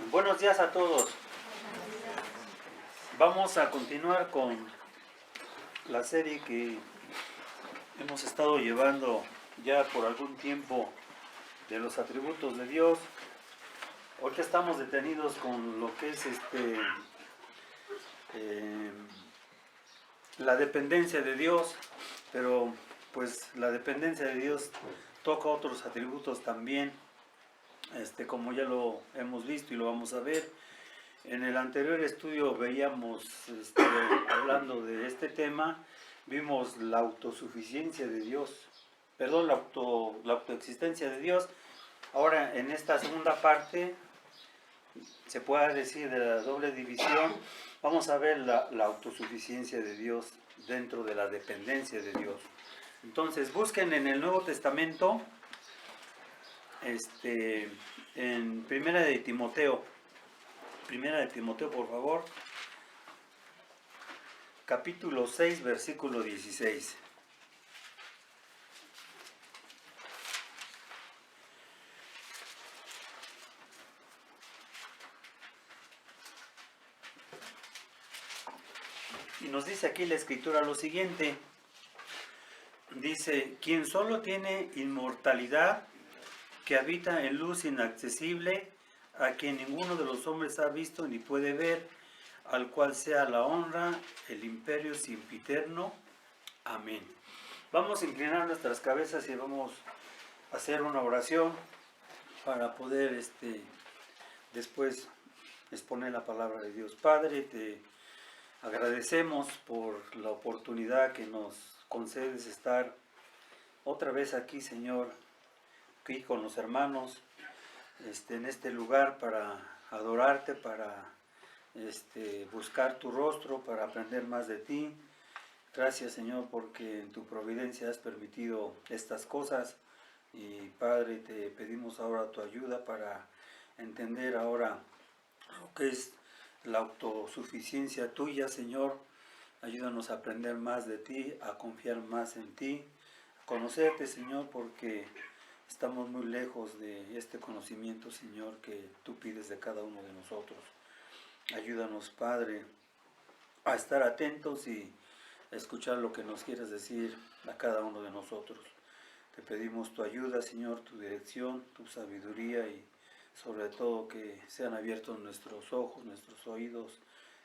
Buenos días a todos. Vamos a continuar con la serie que hemos estado llevando ya por algún tiempo de los atributos de Dios. Ahorita estamos detenidos con lo que es la dependencia de Dios, pero pues la dependencia de Dios toca otros atributos también, como ya lo hemos visto y lo vamos a ver. En el anterior estudio veíamos, hablando de este tema, vimos la autosuficiencia de Dios, perdón, la autoexistencia de Dios. Ahora, en esta segunda parte, se puede decir de la doble división, vamos a ver la autosuficiencia de Dios dentro de la dependencia de Dios. Entonces, busquen en el Nuevo Testamento, en Primera de Timoteo, por favor, capítulo 6, versículo 16. Y nos dice aquí la Escritura lo siguiente. Dice, quien solo tiene inmortalidad, que habita en luz inaccesible, a quien ninguno de los hombres ha visto ni puede ver, al cual sea la honra, el imperio sempiterno. Amén. Vamos a inclinar nuestras cabezas y vamos a hacer una oración para poder después exponer la palabra de Dios. Padre, te agradecemos por la oportunidad que nos concedes estar otra vez aquí, Señor, aquí con los hermanos, en este lugar para adorarte, para buscar tu rostro, para aprender más de ti. Gracias, Señor, porque en tu providencia has permitido estas cosas. Y Padre, te pedimos ahora tu ayuda para entender ahora lo que es la autosuficiencia tuya, Señor. Ayúdanos a aprender más de ti, a confiar más en ti, a conocerte, Señor, porque estamos muy lejos de este conocimiento, Señor, que tú pides de cada uno de nosotros. Ayúdanos, Padre, a estar atentos y a escuchar lo que nos quieres decir a cada uno de nosotros. Te pedimos tu ayuda, Señor, tu dirección, tu sabiduría y sobre todo que sean abiertos nuestros ojos, nuestros oídos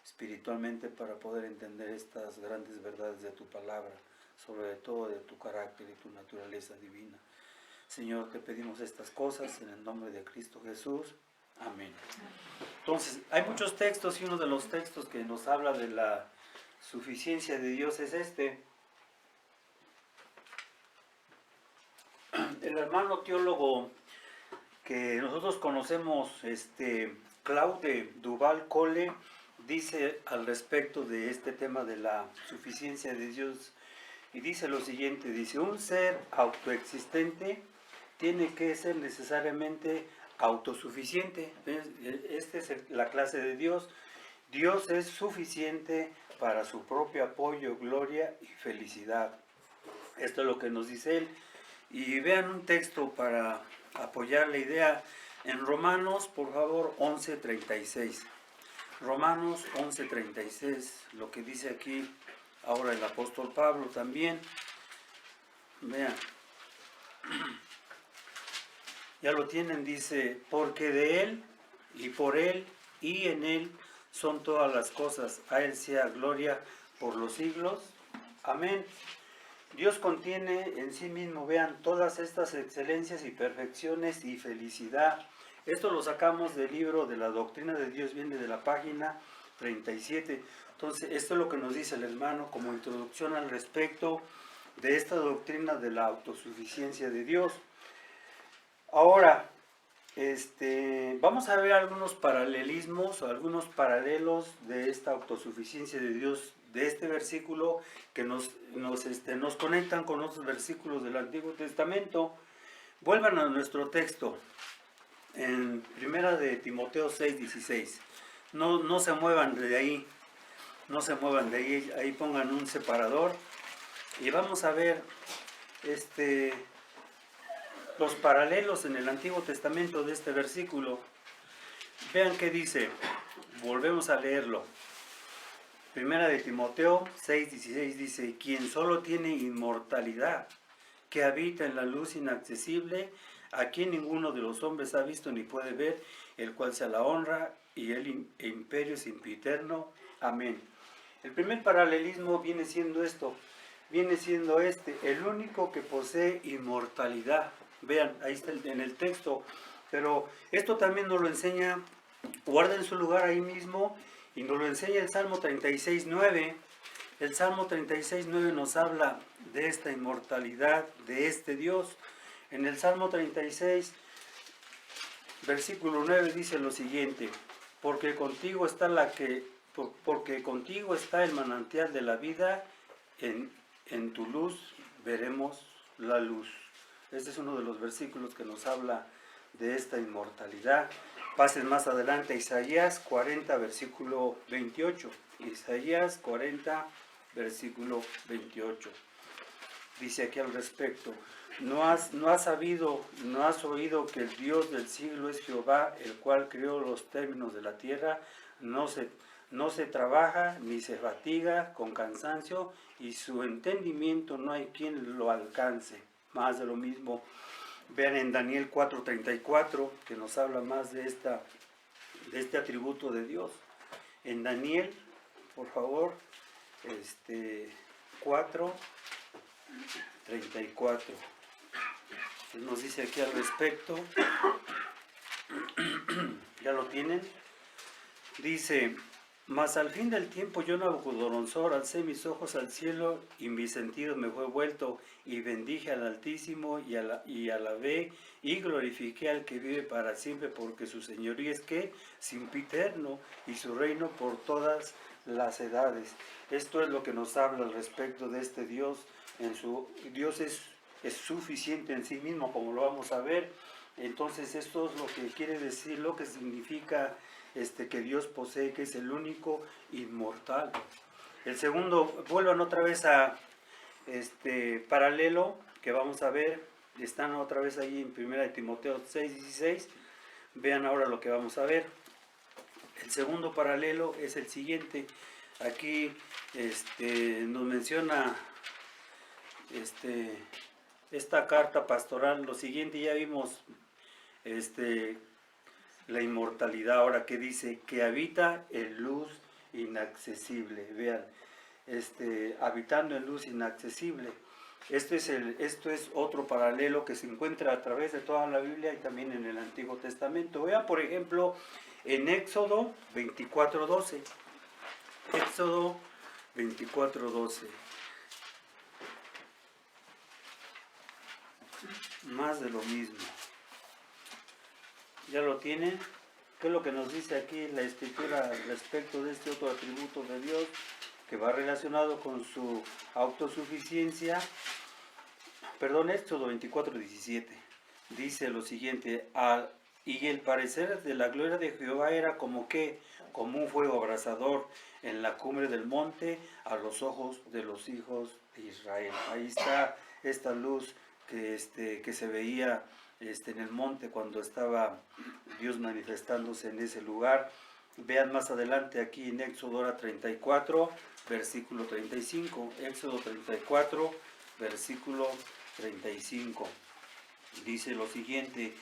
espiritualmente para poder entender estas grandes verdades de tu palabra, sobre todo de tu carácter y tu naturaleza divina. Señor, te pedimos estas cosas en el nombre de Cristo Jesús. Amén. Entonces, hay muchos textos y uno de los textos que nos habla de la suficiencia de Dios es este. El hermano teólogo que nosotros conocemos, Claude Duval-Cole, dice al respecto de este tema de la suficiencia de Dios, y dice lo siguiente, dice, un ser autoexistente tiene que ser necesariamente autosuficiente. Esta es la clase de Dios. Dios es suficiente para su propio apoyo, gloria y felicidad. Esto es lo que nos dice él. Y vean un texto para apoyar la idea en Romanos, por favor, 11:36. Romanos 11:36, lo que dice aquí ahora el apóstol Pablo también. Vean. Ya lo tienen, dice, porque de Él y por Él y en Él son todas las cosas. A Él sea gloria por los siglos. Amén. Dios contiene en sí mismo, vean, todas estas excelencias y perfecciones y felicidad. Esto lo sacamos del libro de la doctrina de Dios, viene de la página 37. Entonces, esto es lo que nos dice el hermano como introducción al respecto de esta doctrina de la autosuficiencia de Dios. Ahora, vamos a ver algunos paralelismos o algunos paralelos de esta autosuficiencia de Dios, de este versículo que nos conectan con otros versículos del Antiguo Testamento. Vuelvan a nuestro texto en Primera de Timoteo 6:16. No se muevan de ahí, ahí pongan un separador y vamos a ver los paralelos en el Antiguo Testamento de este versículo. Vean qué dice, volvemos a leerlo. Primera de Timoteo 6:16 dice, quien solo tiene inmortalidad, que habita en la luz inaccesible, a quien ninguno de los hombres ha visto ni puede ver, el cual sea la honra y el imperio sempiterno. Amén. El primer paralelismo viene siendo esto, viene siendo el único que posee inmortalidad. Vean, ahí está en el texto, pero esto también nos lo enseña, guarden su lugar ahí mismo, y nos lo enseña el Salmo 36:9. El Salmo 36:9 nos habla de esta inmortalidad, de este Dios. En el Salmo 36, versículo 9 dice lo siguiente, porque contigo está el manantial de la vida, en tu luz veremos la luz. Este es uno de los versículos que nos habla de esta inmortalidad. Pasen más adelante a Isaías 40, versículo 28. Isaías 40, versículo 28. Dice aquí al respecto, ¿no has oído que el Dios del siglo es Jehová, el cual creó los términos de la tierra? No se trabaja ni se fatiga con cansancio, y su entendimiento no hay quien lo alcance. Más de lo mismo. Vean en Daniel 4:34, que nos habla más de este atributo de Dios. En Daniel, por favor, 4:34. Nos dice aquí al respecto, ¿ya lo tienen? Dice, mas al fin del tiempo yo, Nabucodonosor, alcé mis ojos al cielo y mi sentido me fue vuelto, y bendije al Altísimo y alabé y glorifiqué al que vive para siempre, porque su señoría es que sempiterno y su reino por todas las edades. Esto es lo que nos habla al respecto de este Dios. Dios es suficiente en sí mismo, como lo vamos a ver. Entonces esto es lo que quiere decir, lo que significa que Dios posee, que es el único inmortal. El segundo, vuelvan otra vez a paralelo que vamos a ver, están otra vez ahí en 1 de Timoteo 6:16. Vean ahora lo que vamos a ver. El segundo paralelo es el siguiente. Aquí nos menciona esta carta pastoral. Lo siguiente, ya vimos la inmortalidad, ahora que dice que habita en luz inaccesible. Vean, habitando en luz inaccesible. Esto es otro paralelo que se encuentra a través de toda la Biblia y también en el Antiguo Testamento. Vean, por ejemplo, en Éxodo 24:12. Éxodo 24:12. Más de lo mismo. ¿Ya lo tienen? ¿Qué es lo que nos dice aquí la Escritura respecto de este otro atributo de Dios que va relacionado con su autosuficiencia? Perdón, Éxodo 24:17. Dice lo siguiente, y el parecer de la gloria de Jehová era como un fuego abrasador en la cumbre del monte a los ojos de los hijos de Israel. Ahí está esta luz que se veía en el monte cuando estaba Dios manifestándose en ese lugar. Vean más adelante aquí en Éxodo 34, versículo 35. Éxodo 34, versículo 35. Dice lo siguiente,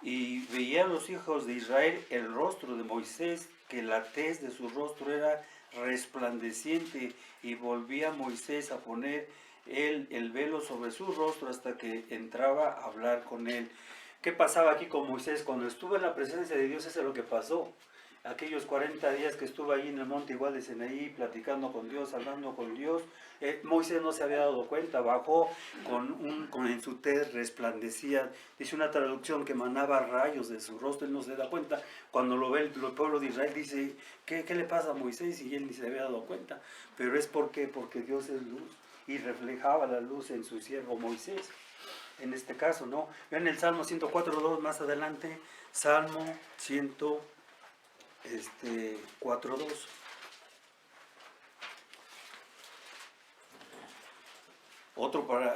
y veían los hijos de Israel el rostro de Moisés, que la tez de su rostro era resplandeciente, y volvía Moisés a poner el velo sobre su rostro hasta que entraba a hablar con él. ¿Qué pasaba aquí con Moisés? Cuando estuvo en la presencia de Dios, eso es lo que pasó. Aquellos 40 días que estuvo ahí en el monte igual de Sinaí, platicando con Dios, hablando con Dios, Moisés no se había dado cuenta, bajó en su tez resplandecía, dice una traducción que emanaba rayos de su rostro, él no se da cuenta. Cuando lo ve el pueblo de Israel dice, ¿qué le pasa a Moisés? Y él ni se había dado cuenta, pero es porque Dios es luz y reflejaba la luz en su siervo Moisés. En este caso, ¿no? Vean el Salmo 104:2 más adelante, Salmo 4:2.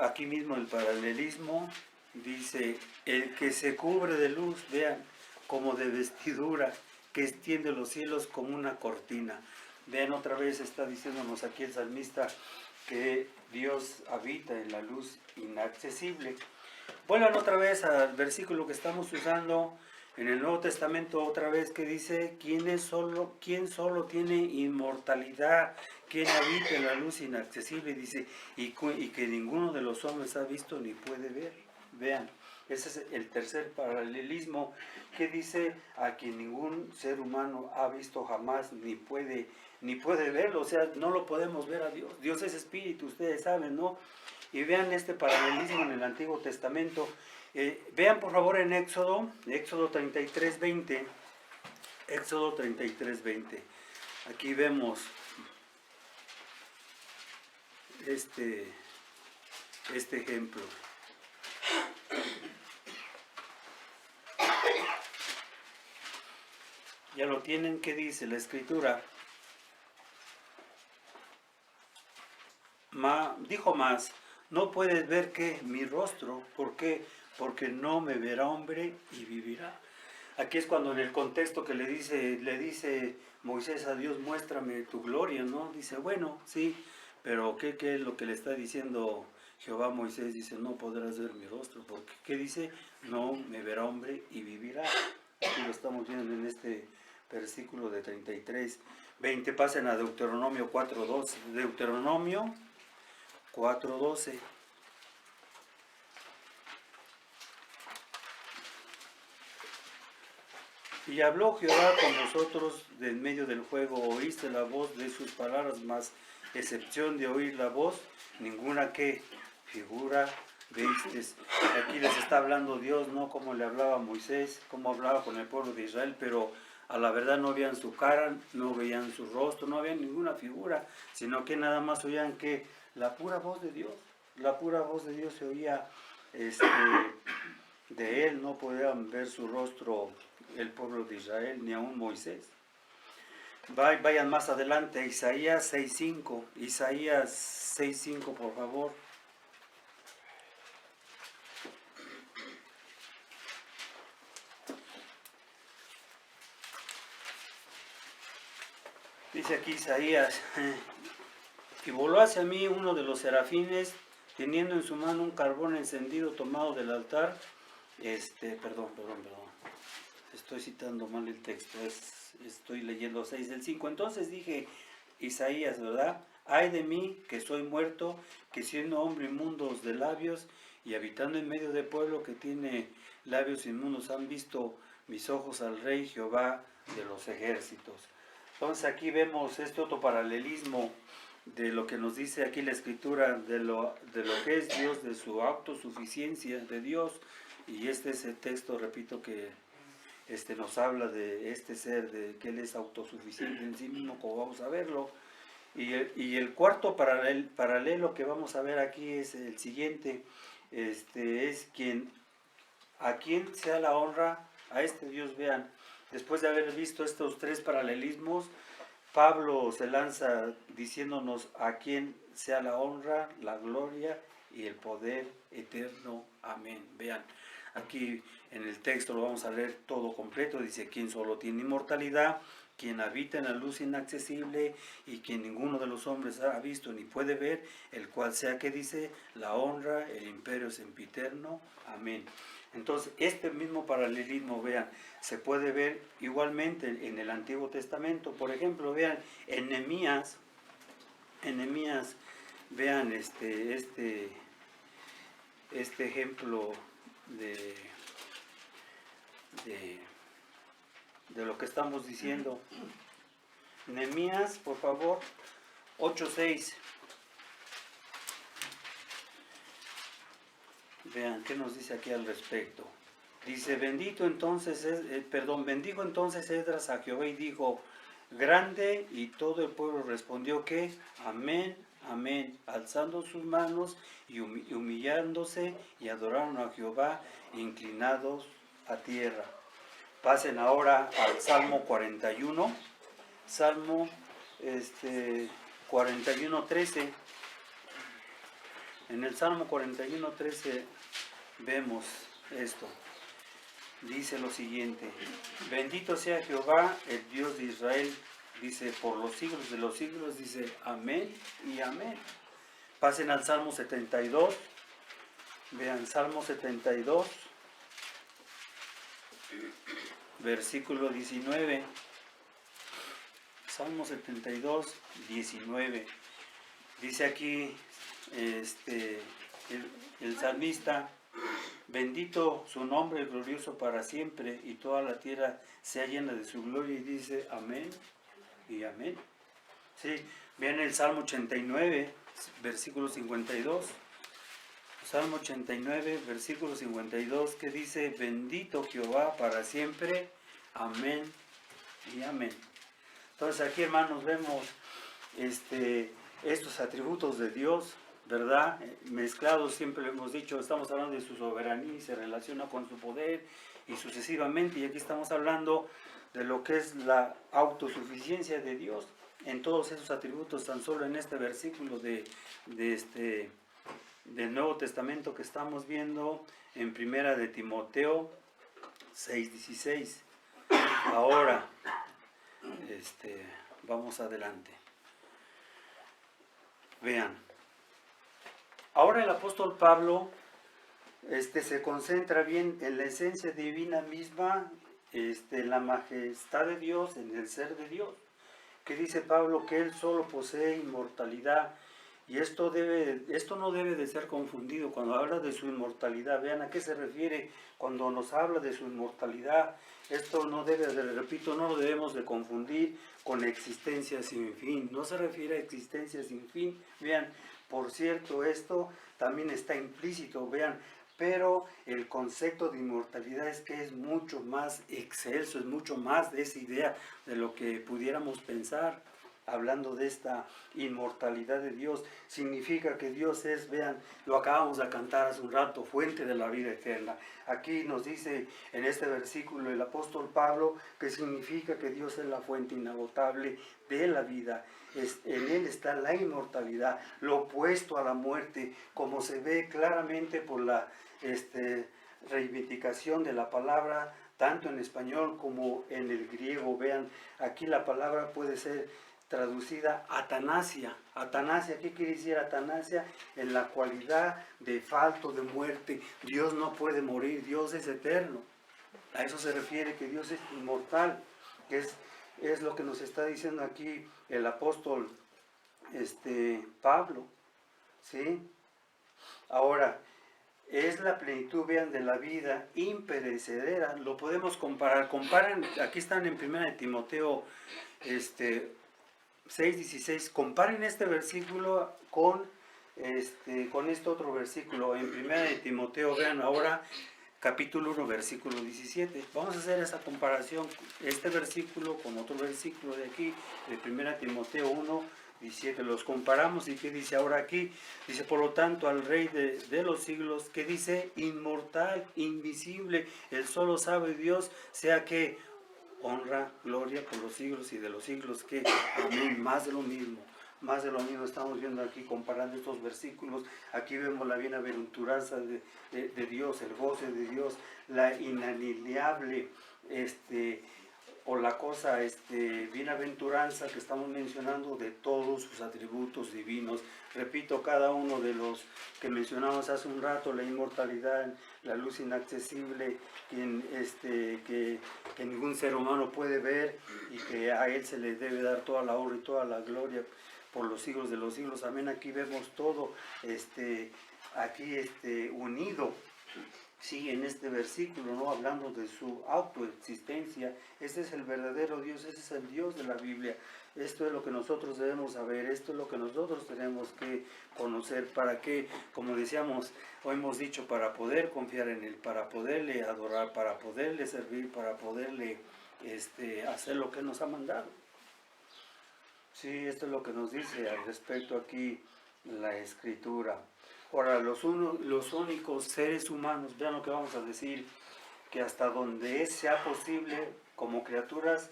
Aquí mismo el paralelismo, dice, el que se cubre de luz, vean, como de vestidura, que extiende los cielos como una cortina. Vean, otra vez está diciéndonos aquí el salmista que Dios habita en la luz inaccesible. Vuelvan otra vez al versículo que estamos usando en el Nuevo Testamento, otra vez, que dice: ¿quién solo tiene inmortalidad? ¿Quién habita en la luz inaccesible? Dice, y que ninguno de los hombres ha visto ni puede ver. Vean, ese es el tercer paralelismo que dice: a quien ningún ser humano ha visto jamás ni puede verlo. O sea, no lo podemos ver a Dios. Dios es espíritu, ustedes saben, ¿no? Y vean este paralelismo en el Antiguo Testamento. Vean por favor en Éxodo 33:20. Éxodo 33:20. Aquí vemos este ejemplo. Ya lo tienen. ¿Qué dice la Escritura? Dijo más: no puedes ver que mi rostro. ¿Por qué? Porque no me verá hombre y vivirá. Aquí es cuando en el contexto que le dice Moisés a Dios: muéstrame tu gloria, ¿no? Dice, bueno, sí, pero ¿qué es lo que le está diciendo Jehová a Moisés? Dice, no podrás ver mi rostro, porque ¿qué dice? No me verá hombre y vivirá. Aquí lo estamos viendo en este versículo de 33:20. Pasen a Deuteronomio 4:12. Deuteronomio 4:12. Y habló Jehová con vosotros de en medio del fuego, oíste la voz de sus palabras, mas excepción de oír la voz, ninguna que figura veistes. Aquí les está hablando Dios, no como le hablaba a Moisés, como hablaba con el pueblo de Israel, pero a la verdad no veían su cara, no veían su rostro, no veían ninguna figura, sino que nada más oían que la pura voz de Dios. La pura voz de Dios se oía de él, no podían ver su rostro el pueblo de Israel, ni aún Moisés. Vayan más adelante a Isaías 6:5. Isaías 6:5, por favor. Dice aquí Isaías: y voló hacia mí uno de los serafines, teniendo en su mano un carbón encendido tomado del altar. Perdón. Estoy citando mal el texto, estoy leyendo 6 del 5. Entonces dije, Isaías, ¿verdad? Ay de mí, que soy muerto, que siendo hombre inmundos de labios y habitando en medio de pueblo que tiene labios inmundos, han visto mis ojos al Rey Jehová de los ejércitos. Entonces aquí vemos este otro paralelismo de lo que nos dice aquí la Escritura, de lo que es Dios, de su autosuficiencia de Dios. Y este es el texto, repito, que nos habla de este ser, de que Él es autosuficiente en sí mismo, como vamos a verlo. Y el cuarto paralelo que vamos a ver aquí es el siguiente. Es a quien sea la honra, a este Dios. Vean, después de haber visto estos tres paralelismos, Pablo se lanza diciéndonos a quien sea la honra, la gloria y el poder eterno. Amén. Vean, aquí en el texto lo vamos a leer todo completo. Dice: quien solo tiene inmortalidad, quien habita en la luz inaccesible y quien ninguno de los hombres ha visto ni puede ver, el cual sea que dice la honra, el imperio sempiterno. Amén. Entonces, este mismo paralelismo, vean, se puede ver igualmente en el Antiguo Testamento. Por ejemplo, vean, en Nehemías, vean este ejemplo de lo que estamos diciendo. Nehemías, por favor, 8:6. Vean qué nos dice aquí al respecto. Dice: bendijo entonces Esdras a Jehová y dijo: grande. Y todo el pueblo respondió que amén, amén, alzando sus manos y humillándose, y adoraron a Jehová inclinados a tierra. Pasen ahora al Salmo 41. Salmo 41:13. En el Salmo 41:13 vemos esto. dice lo siguiente: bendito sea Jehová, el Dios de Israel, dice, por los siglos de los siglos, dice, amén y amén. Pasen al Salmo 72, vean, Salmo 72, versículo 19. Salmo 72, 19. Dice aquí el salmista: bendito su nombre glorioso para siempre, y toda la tierra sea llena de su gloria. Y dice amén y amén. Sí, vean el Salmo 89, versículo 52. Salmo 89, versículo 52, que dice: bendito Jehová para siempre, amén y amén. Entonces aquí, hermanos, vemos estos atributos de Dios, ¿verdad? Mezclados, siempre lo hemos dicho, estamos hablando de su soberanía y se relaciona con su poder y sucesivamente, y aquí estamos hablando de lo que es la autosuficiencia de Dios en todos esos atributos, tan solo en este versículo del Nuevo Testamento que estamos viendo en Primera de Timoteo 6:16. Ahora, vamos adelante. Vean, ahora el apóstol Pablo se concentra bien en la esencia divina misma, en la majestad de Dios, en el ser de Dios, que dice Pablo que él solo posee inmortalidad, y esto no debe de ser confundido cuando habla de su inmortalidad. Vean a qué se refiere cuando nos habla de su inmortalidad. Esto no debe de, repito, no lo debemos de confundir con existencia sin fin. No se refiere a existencia sin fin. Vean, por cierto, esto también está implícito, vean, pero el concepto de inmortalidad es que es mucho más excelso, es mucho más de esa idea de lo que pudiéramos pensar. Hablando de esta inmortalidad de Dios, significa que Dios es, vean, lo acabamos de cantar hace un rato, fuente de la vida eterna. Aquí nos dice en este versículo el apóstol Pablo que significa que Dios es la fuente inagotable de la vida. En Él está la inmortalidad, lo opuesto a la muerte, como se ve claramente por la reivindicación de la palabra, tanto en español como en el griego. Vean, aquí la palabra puede ser traducida atanasia. Atanasia, ¿qué quiere decir atanasia? En la cualidad de falto, de muerte. Dios no puede morir, Dios es eterno. A eso se refiere que Dios es inmortal, que es lo que nos está diciendo aquí el apóstol Pablo, ¿sí? Ahora, es la plenitud, vean, de la vida imperecedera. Lo podemos comparar. Comparen, aquí están en 1 de Timoteo 6:16. Comparen este versículo con este otro versículo. En 1 de Timoteo, vean ahora, capítulo 1, versículo 17. Vamos a hacer esa comparación, este versículo con otro versículo de aquí, de 1 Timoteo 1, 17. Los comparamos, y ¿qué dice ahora aquí? Dice: por lo tanto, al Rey de los siglos, que dice, inmortal, invisible, el solo sabe Dios, sea que honra, gloria por los siglos y de los siglos, que amén. Más de lo mismo. Más de lo mismo estamos viendo aquí, comparando estos versículos. Aquí vemos la bienaventuranza de Dios, el goce de Dios, la inalienable o la cosa bienaventuranza que estamos mencionando de todos sus atributos divinos. Repito, cada uno de los que mencionamos hace un rato: la inmortalidad, la luz inaccesible, que ningún ser humano puede ver, y que a Él se le debe dar toda la honra y toda la gloria por los siglos de los siglos. Amén. Aquí vemos todo unido. Sí, en este versículo, ¿no? Hablando de su autoexistencia. Este es el verdadero Dios, este es el Dios de la Biblia. Esto es lo que nosotros debemos saber, esto es lo que nosotros tenemos que conocer. ¿Para qué? Como decíamos, o hemos dicho, para poder confiar en Él, para poderle adorar, para poderle servir, para poderle hacer lo que Él nos ha mandado. Sí, esto es lo que nos dice al respecto aquí la Escritura. Ahora, los únicos seres humanos, vean lo que vamos a decir, que hasta donde sea posible, como criaturas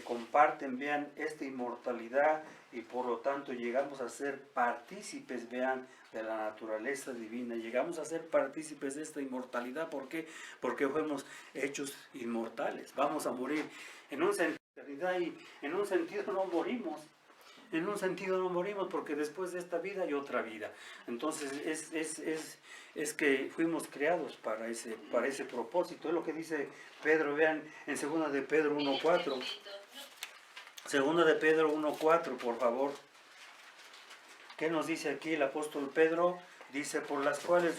comparten, vean, esta inmortalidad y por lo tanto llegamos a ser partícipes, vean, de la naturaleza divina. Llegamos a ser partícipes de esta inmortalidad. ¿Por qué? Porque fuimos hechos inmortales. Vamos a morir en un sentido y en un sentido no morimos. En un sentido no morimos porque después de esta vida hay otra vida. Entonces es que fuimos creados para ese propósito. Es lo que dice Pedro, vean, en 2 de Pedro 1.4. 2 de Pedro 1.4, por favor. ¿Qué nos dice aquí el apóstol Pedro? Dice, por las cuales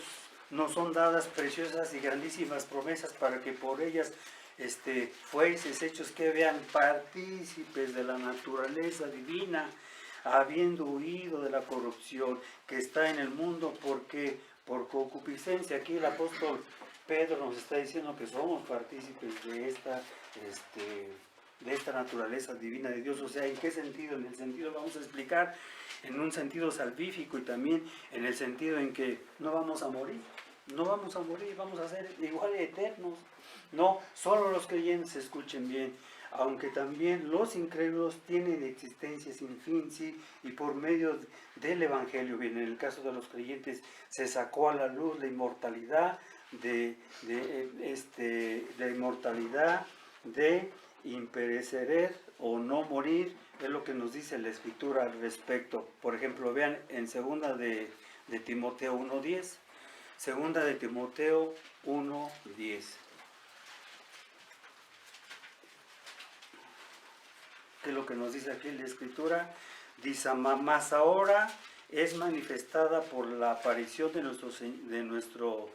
nos son dadas preciosas y grandísimas promesas para que por ellas fueseis hechos que vean partícipes de la naturaleza divina, habiendo huido de la corrupción que está en el mundo, porque por concupiscencia. Aquí el apóstol Pedro nos está diciendo que somos partícipes de esta naturaleza divina de Dios. O sea, ¿en qué sentido? En el sentido, vamos a explicar, en un sentido salvífico y también en el sentido en que no vamos a morir. No vamos a morir, vamos a ser igual eternos. No, solo los creyentes, escuchen bien, aunque también los incrédulos tienen existencia sin fin, sí, y por medio del Evangelio, bien, en el caso de los creyentes, se sacó a la luz la inmortalidad de imperecer o no morir, es lo que nos dice la Escritura al respecto. Por ejemplo, vean en 2 de Timoteo 1.10, 2 de Timoteo 1.10. ¿Qué es lo que nos dice aquí la Escritura? Dice, más ahora es manifestada por la aparición de nuestro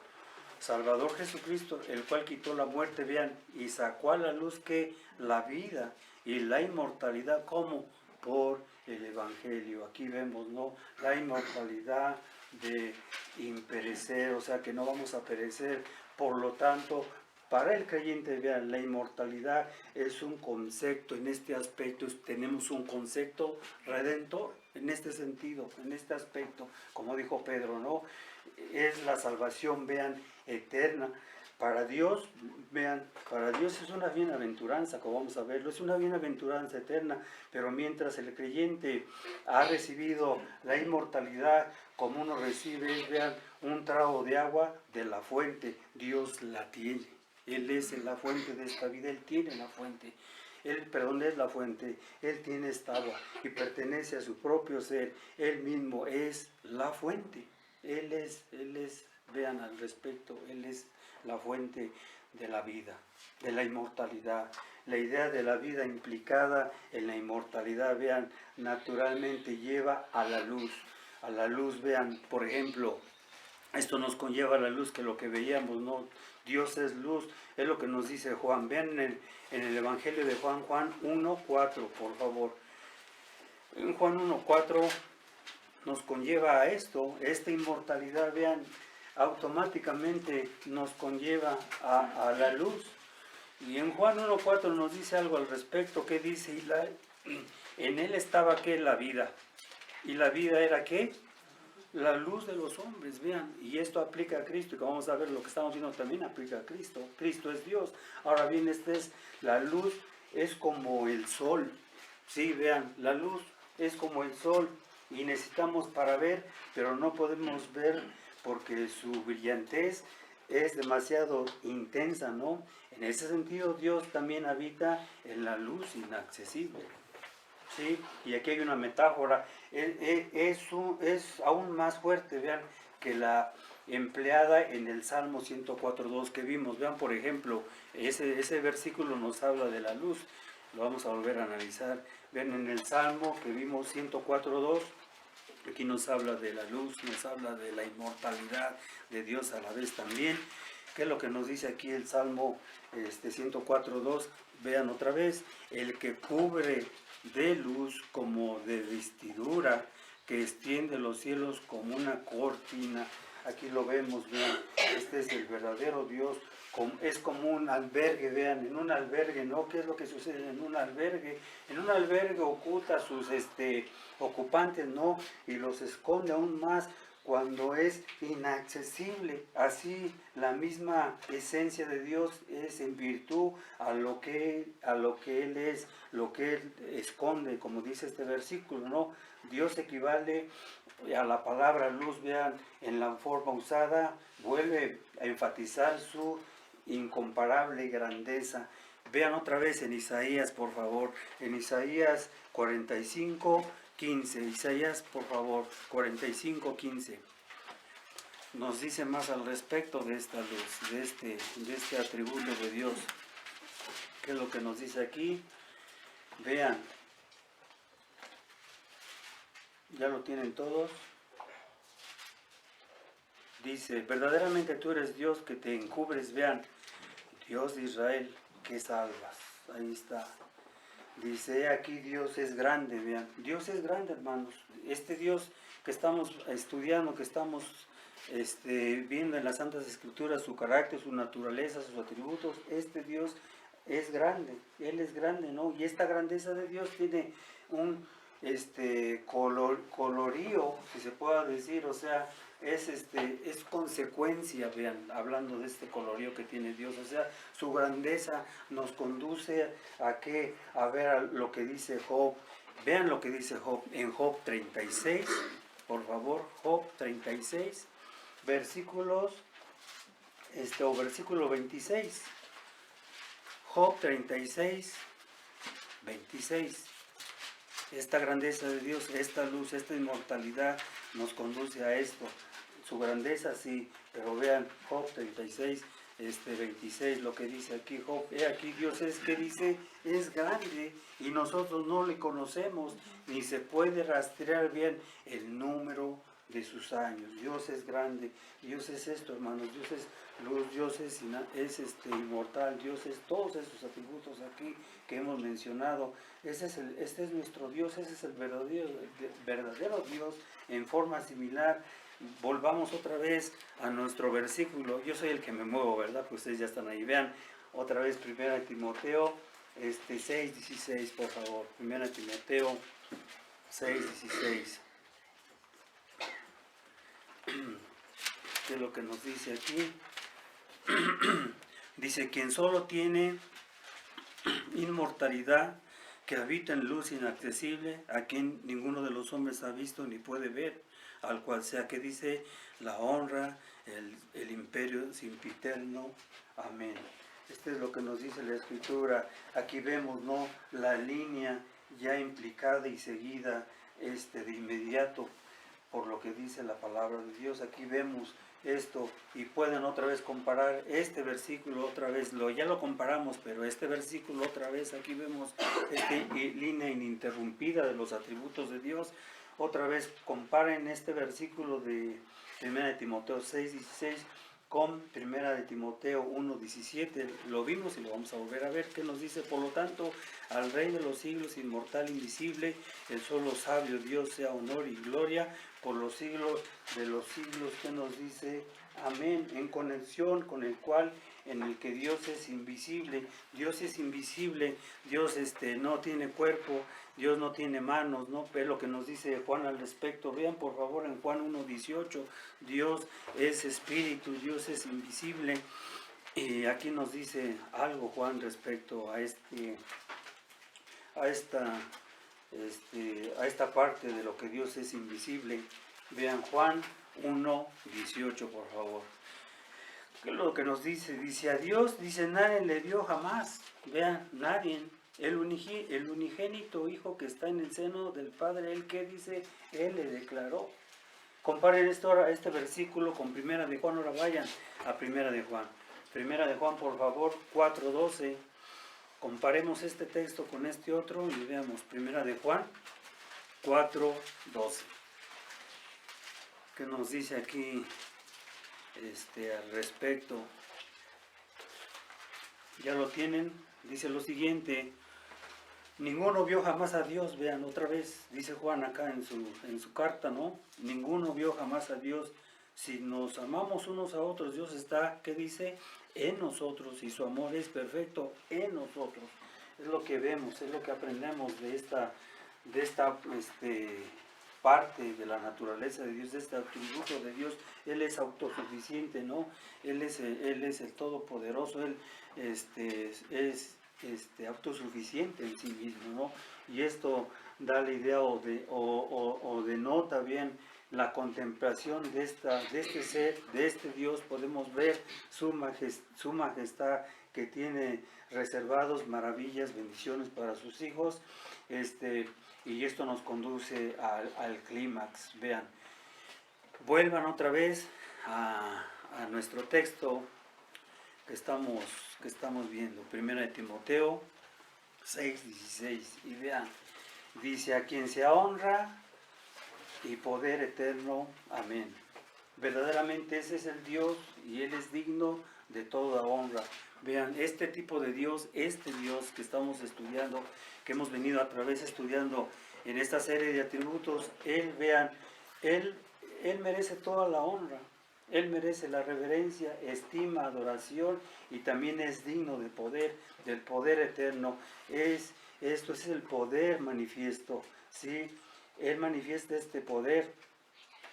Salvador Jesucristo, el cual quitó la muerte, vean, y sacó a la luz que la vida y la inmortalidad, como por el Evangelio. Aquí vemos, ¿no?, la inmortalidad de imperecer, o sea que no vamos a perecer. Por lo tanto, para el creyente, vean, la inmortalidad es un concepto, en este aspecto tenemos un concepto redentor, en este sentido, en este aspecto, como dijo Pedro, ¿no? Es la salvación, vean, eterna. Para Dios, vean, para Dios es una bienaventuranza, como vamos a verlo, es una bienaventuranza eterna, pero mientras el creyente ha recibido la inmortalidad, como uno recibe, vean, un trago de agua de la fuente, Dios la tiene. Él es la fuente de esta vida, Él tiene la fuente. Él es la fuente, Él tiene esta agua y pertenece a su propio ser. Él mismo es la fuente. Él es, vean al respecto, Él es la fuente de la vida, de la inmortalidad. La idea de la vida implicada en la inmortalidad, vean, naturalmente lleva a la luz. A la luz, vean, por ejemplo, esto nos conlleva a la luz que lo que veíamos, ¿no? Dios es luz, es lo que nos dice Juan. Vean en el Evangelio de Juan, Juan 1.4, por favor. En Juan 1.4 nos conlleva a esto, esta inmortalidad, vean, automáticamente nos conlleva a la luz. Y en Juan 1.4 nos dice algo al respecto, que dice, en él estaba, ¿qué? La vida. ¿Y la vida era qué? La luz de los hombres, vean, y esto aplica a Cristo, y como vamos a ver lo que estamos viendo también aplica a Cristo. Cristo es Dios. Ahora bien, la luz es como el sol, sí, vean, la luz es como el sol, y necesitamos para ver, pero no podemos ver porque su brillantez es demasiado intensa, ¿no? En ese sentido, Dios también habita en la luz inaccesible. ¿Sí? Y aquí hay una metáfora, es aún más fuerte, vean, que la empleada en el Salmo 104.2 que vimos. Vean, por ejemplo, ese versículo nos habla de la luz, lo vamos a volver a analizar. Vean, en el Salmo que vimos 104.2, aquí nos habla de la luz, nos habla de la inmortalidad de Dios a la vez también. ¿Qué es lo que nos dice aquí el Salmo 104.2? Vean otra vez, el que cubre de luz como de vestidura, que extiende los cielos como una cortina. Aquí lo vemos, vean, este es el verdadero Dios, es como un albergue, vean, en un albergue, ¿no? ¿Qué es lo que sucede en un albergue? En un albergue oculta a sus ocupantes, ¿no? Y los esconde aún más cuando es inaccesible. Así la misma esencia de Dios es en virtud a lo que Él es, lo que Él esconde, como dice este versículo, ¿no? Dios equivale a la palabra luz, vean, en la forma usada, vuelve a enfatizar su incomparable grandeza. Vean otra vez en Isaías, por favor, en Isaías 45:15, Isaías, por favor, 45:15. Nos dice más al respecto de esta luz, de este atributo de Dios. ¿Qué es lo que nos dice aquí? Vean, ya lo tienen todos. Dice, verdaderamente tú eres Dios que te encubres, vean, Dios de Israel que salvas. Ahí está. Dice, aquí Dios es grande, vean. Dios es grande, hermanos. Este Dios que estamos estudiando, que estamos viendo en las Santas Escrituras, su carácter, su naturaleza, sus atributos, este Dios es grande. Él es grande, ¿no? Y esta grandeza de Dios tiene un colorío, si se pueda decir, o sea, es consecuencia, vean, hablando de este colorío que tiene Dios, o sea, su grandeza nos conduce a que, a ver lo que dice Job. Vean lo que dice Job en Job 36, por favor, Job 36, versículo 26. Job 36, 26. Esta grandeza de Dios, esta luz, esta inmortalidad nos conduce a esto. Su grandeza sí, pero vean Job 36, 26, lo que dice aquí Job. Aquí Dios es que dice, es grande y nosotros no le conocemos, ni se puede rastrear bien el número de sus años. Dios es grande, Dios es esto, hermanos, Dios es luz, Dios es inmortal, Dios es todos esos atributos aquí que hemos mencionado. Este es nuestro Dios, ese es el verdadero Dios en forma similar. Volvamos otra vez a nuestro versículo. Yo soy el que me muevo, ¿verdad? Pues ustedes ya están ahí. Vean otra vez 1 Timoteo 6:16, por favor. 1 Timoteo 6:16. ¿Qué es lo que nos dice aquí? Dice, quien solo tiene inmortalidad, que habita en luz inaccesible, a quien ninguno de los hombres ha visto ni puede ver, al cual sea que dice la honra, el imperio sempiterno. Amén. Esto es lo que nos dice la Escritura. Aquí vemos, ¿no?, la línea ya implicada y seguida de inmediato por lo que dice la palabra de Dios. Aquí vemos esto y pueden otra vez comparar este versículo otra vez, ya lo comparamos, pero este versículo otra vez, aquí vemos esta línea ininterrumpida de los atributos de Dios. Otra vez comparen este versículo de 1 Timoteo 6:16 con 1 Timoteo 1:17. Lo vimos y lo vamos a volver a ver. ¿Qué nos dice? Por lo tanto, al Rey de los siglos, inmortal, invisible, el solo sabio Dios, sea honor y gloria por los siglos de los siglos. ¿Qué nos dice? Amén. En conexión con el cual, en el que Dios es invisible. Dios es invisible. Dios no tiene cuerpo. Dios no tiene manos, ¿no? Pero lo que nos dice Juan al respecto. Vean por favor en Juan 1:18. Dios es espíritu. Dios es invisible. Y aquí nos dice algo Juan respecto a esta parte de lo que Dios es invisible. Vean Juan 1:18, por favor. ¿Qué es lo que nos dice? Dice, a Dios, dice, nadie le vio jamás. Vean, nadie. El unigénito Hijo que está en el seno del Padre, Él que dice, Él le declaró. Comparen este versículo con 1 de Juan. Ahora vayan a 1 de Juan. 1 de Juan, por favor, 4:12. Comparemos este texto con este otro y veamos 1 de Juan 4:12. ¿Qué nos dice aquí al respecto? Ya lo tienen. Dice lo siguiente. Ninguno vio jamás a Dios. Vean otra vez. Dice Juan acá en su carta, ¿no? Ninguno vio jamás a Dios. Si nos amamos unos a otros, Dios está, ¿qué dice? En nosotros, y su amor es perfecto en nosotros. Es lo que vemos, es lo que aprendemos de esta parte de la naturaleza de Dios, de este atributo de Dios. Él es autosuficiente, ¿no? Él es el Todopoderoso, Él es autosuficiente en sí mismo, ¿no? Y esto da la idea o denota bien la contemplación de este ser, de este Dios. Podemos ver su majestad que tiene reservados maravillas, bendiciones para sus hijos, y esto nos conduce al clímax. Vean, vuelvan otra vez a nuestro texto que estamos viendo, 1 de Timoteo 6:16, y vean, dice: a quien sea honra y poder eterno, amén. Verdaderamente ese es el Dios y Él es digno de toda honra. Vean, este tipo de Dios, este Dios que estamos estudiando, que hemos venido a través estudiando en esta serie de atributos, vean, Él merece toda la honra, Él merece la reverencia, estima, adoración, y también es digno de poder, del poder eterno. Esto es el poder manifiesto, ¿sí? Él manifiesta este poder,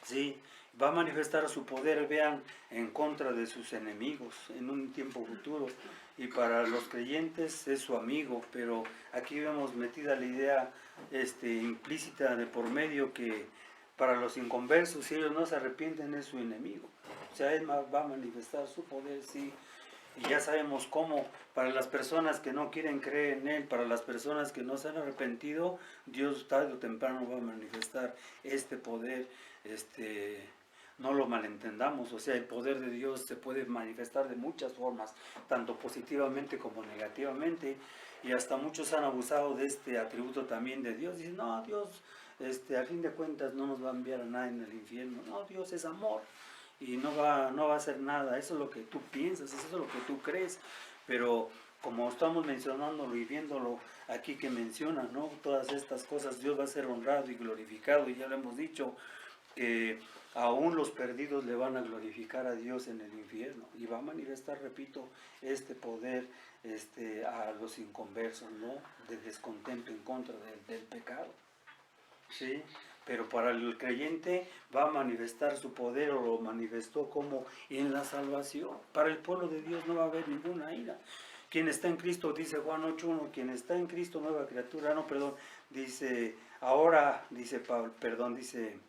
¿sí? Va a manifestar su poder, vean, en contra de sus enemigos en un tiempo futuro. Y para los creyentes es su amigo, pero aquí vemos metida la idea implícita de por medio que para los inconversos, si ellos no se arrepienten, es su enemigo. O sea, Él va a manifestar su poder, sí. Y ya sabemos cómo, para las personas que no quieren creer en Él, para las personas que no se han arrepentido, Dios tarde o temprano va a manifestar este poder. No lo malentendamos, o sea, el poder de Dios se puede manifestar de muchas formas, tanto positivamente como negativamente, y hasta muchos han abusado de este atributo también de Dios. Dicen: no, Dios, a fin de cuentas no nos va a enviar a nadie en el infierno. No, Dios es amor y no va a hacer nada. Eso es lo que tú piensas, eso es lo que tú crees, pero como estamos mencionándolo y viéndolo aquí que menciona, ¿no?, todas estas cosas, Dios va a ser honrado y glorificado, y ya lo hemos dicho, que aún los perdidos le van a glorificar a Dios en el infierno, y va a manifestar, repito, este poder a los inconversos, ¿no?, de descontento en contra del pecado, ¿sí? Pero para el creyente va a manifestar su poder, o lo manifestó como en la salvación. Para el pueblo de Dios no va a haber ninguna ira. Quien está en Cristo, dice Juan 8:1, quien está en Cristo, nueva criatura, dice, ahora, dice Pablo, dice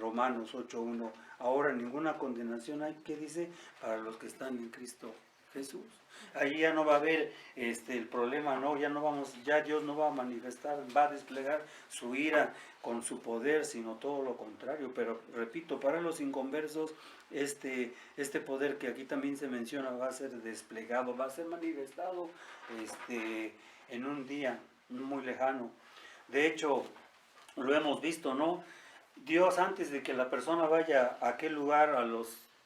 Romanos 8:1, ahora ninguna condenación hay, ¿qué dice? Para los que están en Cristo Jesús. Ahí ya no va a haber el problema, ¿no? Ya Dios no va a manifestar, va a desplegar su ira con su poder, sino todo lo contrario. Pero repito, para los inconversos, este poder que aquí también se menciona va a ser desplegado, va a ser manifestado en un día muy lejano. De hecho, lo hemos visto, ¿no? Dios, antes de que la persona vaya a aquel lugar,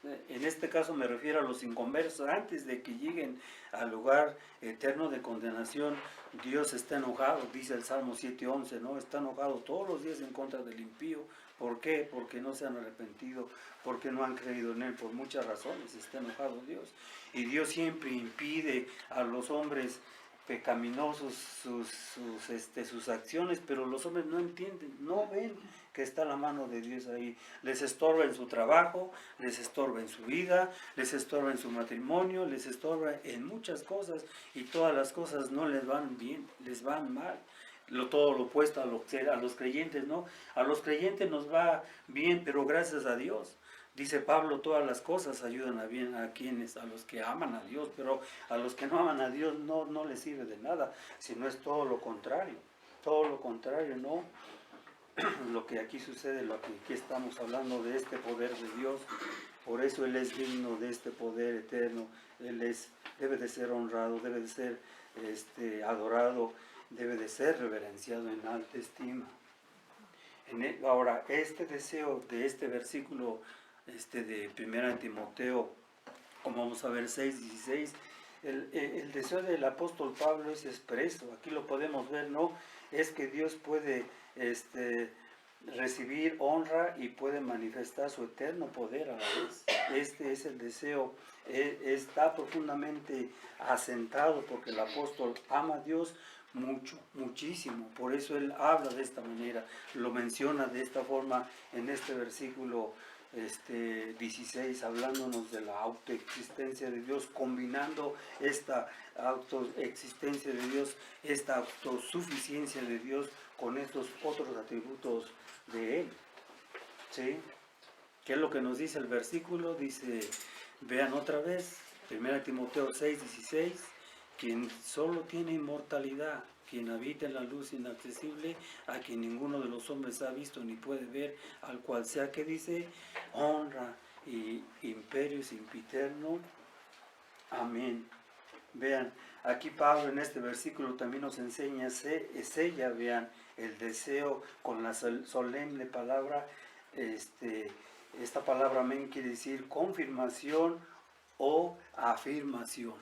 en este caso me refiero a los inconversos, antes de que lleguen al lugar eterno de condenación, Dios está enojado, dice el Salmo 7:11, ¿no? Está enojado todos los días en contra del impío. ¿Por qué? Porque no se han arrepentido, porque no han creído en Él, por muchas razones está enojado Dios. Y Dios siempre impide a los hombres pecaminosos sus acciones, pero los hombres no entienden, no ven que está la mano de Dios ahí. Les estorba en su trabajo, les estorba en su vida, les estorba en su matrimonio, les estorba en muchas cosas, y todas las cosas no les van bien, les van mal. Todo lo opuesto a los creyentes, ¿no? A los creyentes nos va bien, pero gracias a Dios. Dice Pablo, todas las cosas ayudan a bien a los que aman a Dios, pero a los que no aman a Dios no les sirve de nada, sino es todo lo contrario, ¿no? Lo que aquí sucede, lo que aquí estamos hablando de este poder de Dios. Por eso Él es digno de este poder eterno. Debe de ser honrado, debe de ser adorado, debe de ser reverenciado en alta estima. Ahora, este deseo de este versículo de 1 Timoteo, como vamos a ver 6:16, el deseo del apóstol Pablo es expreso. Aquí lo podemos ver, ¿no? Es que Dios puede recibir honra y puede manifestar su eterno poder a la vez. Este es el deseo, está profundamente asentado porque el apóstol ama a Dios, mucho, muchísimo. Por eso él habla de esta manera, lo menciona de esta forma en este versículo 16, hablándonos de la autoexistencia de Dios, combinando esta autoexistencia de Dios, esta autosuficiencia de Dios con estos otros atributos de Él. ¿Sí? ¿Qué es lo que nos dice el versículo? Dice, vean otra vez, 1 Timoteo 6, 16, quien solo tiene inmortalidad, quien habita en la luz inaccesible, a quien ninguno de los hombres ha visto ni puede ver, al cual sea que dice, honra y imperio sempiterno. Amén. Vean, aquí Pablo en este versículo también nos enseña, es ella, vean, el deseo con la solemne palabra, esta palabra amén quiere decir confirmación o afirmación.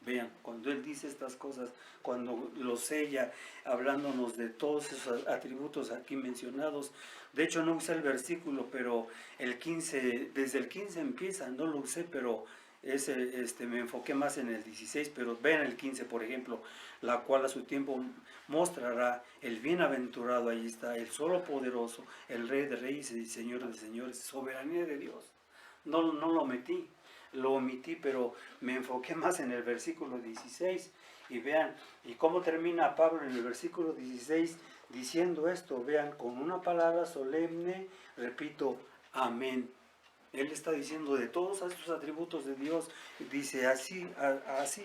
Vean, cuando él dice estas cosas, cuando lo sella, hablándonos de todos esos atributos aquí mencionados, de hecho no usé el versículo, pero el 15, desde el 15 empieza, no lo usé, pero me enfoqué más en el 16, pero vean el 15, por ejemplo, la cual a su tiempo mostrará el bienaventurado, ahí está, el solo poderoso, el Rey de Reyes y Señor de Señores, soberanía de Dios. No lo metí, lo omití, pero me enfoqué más en el versículo 16. Y vean, y cómo termina Pablo en el versículo 16 diciendo esto, vean, con una palabra solemne, repito, amén. Él está diciendo de todos estos atributos de Dios, dice así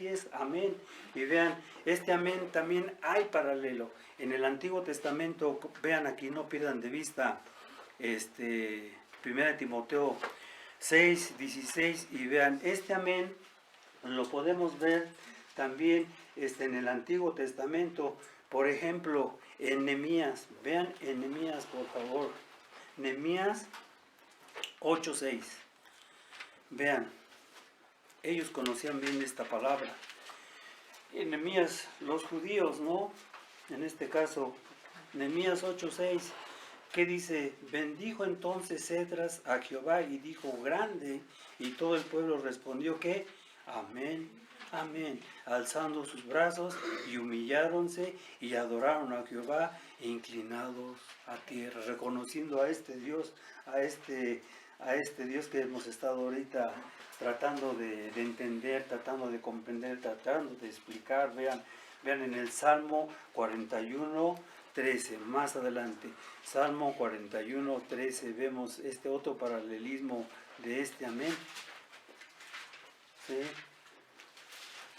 es, amén. Y vean, este amén también hay paralelo. En el Antiguo Testamento, vean aquí, no pierdan de vista, 1 Timoteo 6, 16, y vean, este amén lo podemos ver también en el Antiguo Testamento, por ejemplo, en Nehemías. Vean en Nehemías, por favor, Nehemías 8:6. Vean, ellos conocían bien esta palabra. En Nehemías, los judíos, ¿no? En este caso, Nehemías 8:6, que dice, bendijo entonces Esdras a Jehová y dijo, grande, y todo el pueblo respondió que, amén, amén, alzando sus brazos y humilláronse y adoraron a Jehová, inclinados a tierra, reconociendo a este Dios, a este Dios que hemos estado ahorita tratando de entender, tratando de comprender, tratando de explicar. Vean en el Salmo 41:13, más adelante, Salmo 41:13, vemos este otro paralelismo de este amén. ¿Sí?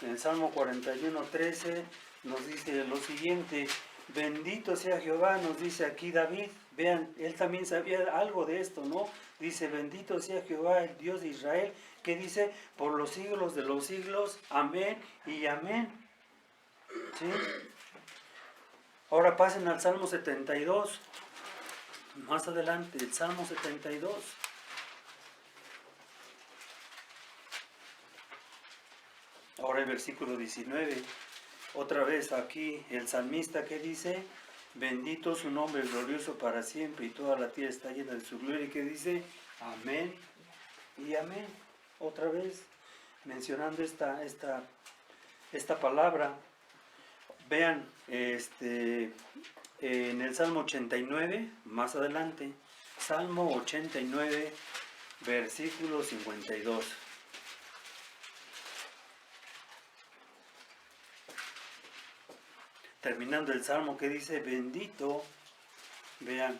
En el Salmo 41:13 nos dice lo siguiente, bendito sea Jehová, nos dice aquí David. Vean, él también sabía algo de esto, ¿no? Dice, bendito sea Jehová, el Dios de Israel, que dice, por los siglos de los siglos, amén y amén. ¿Sí? Ahora pasen al Salmo 72, más adelante, el Salmo 72. Ahora el versículo 19, otra vez aquí el salmista que dice, bendito su nombre glorioso para siempre y toda la tierra está llena de su gloria, y que dice, amén y amén. Otra vez mencionando esta palabra. Vean, en el Salmo 89, más adelante, Salmo 89, versículo 52. Terminando el Salmo que dice, bendito, vean,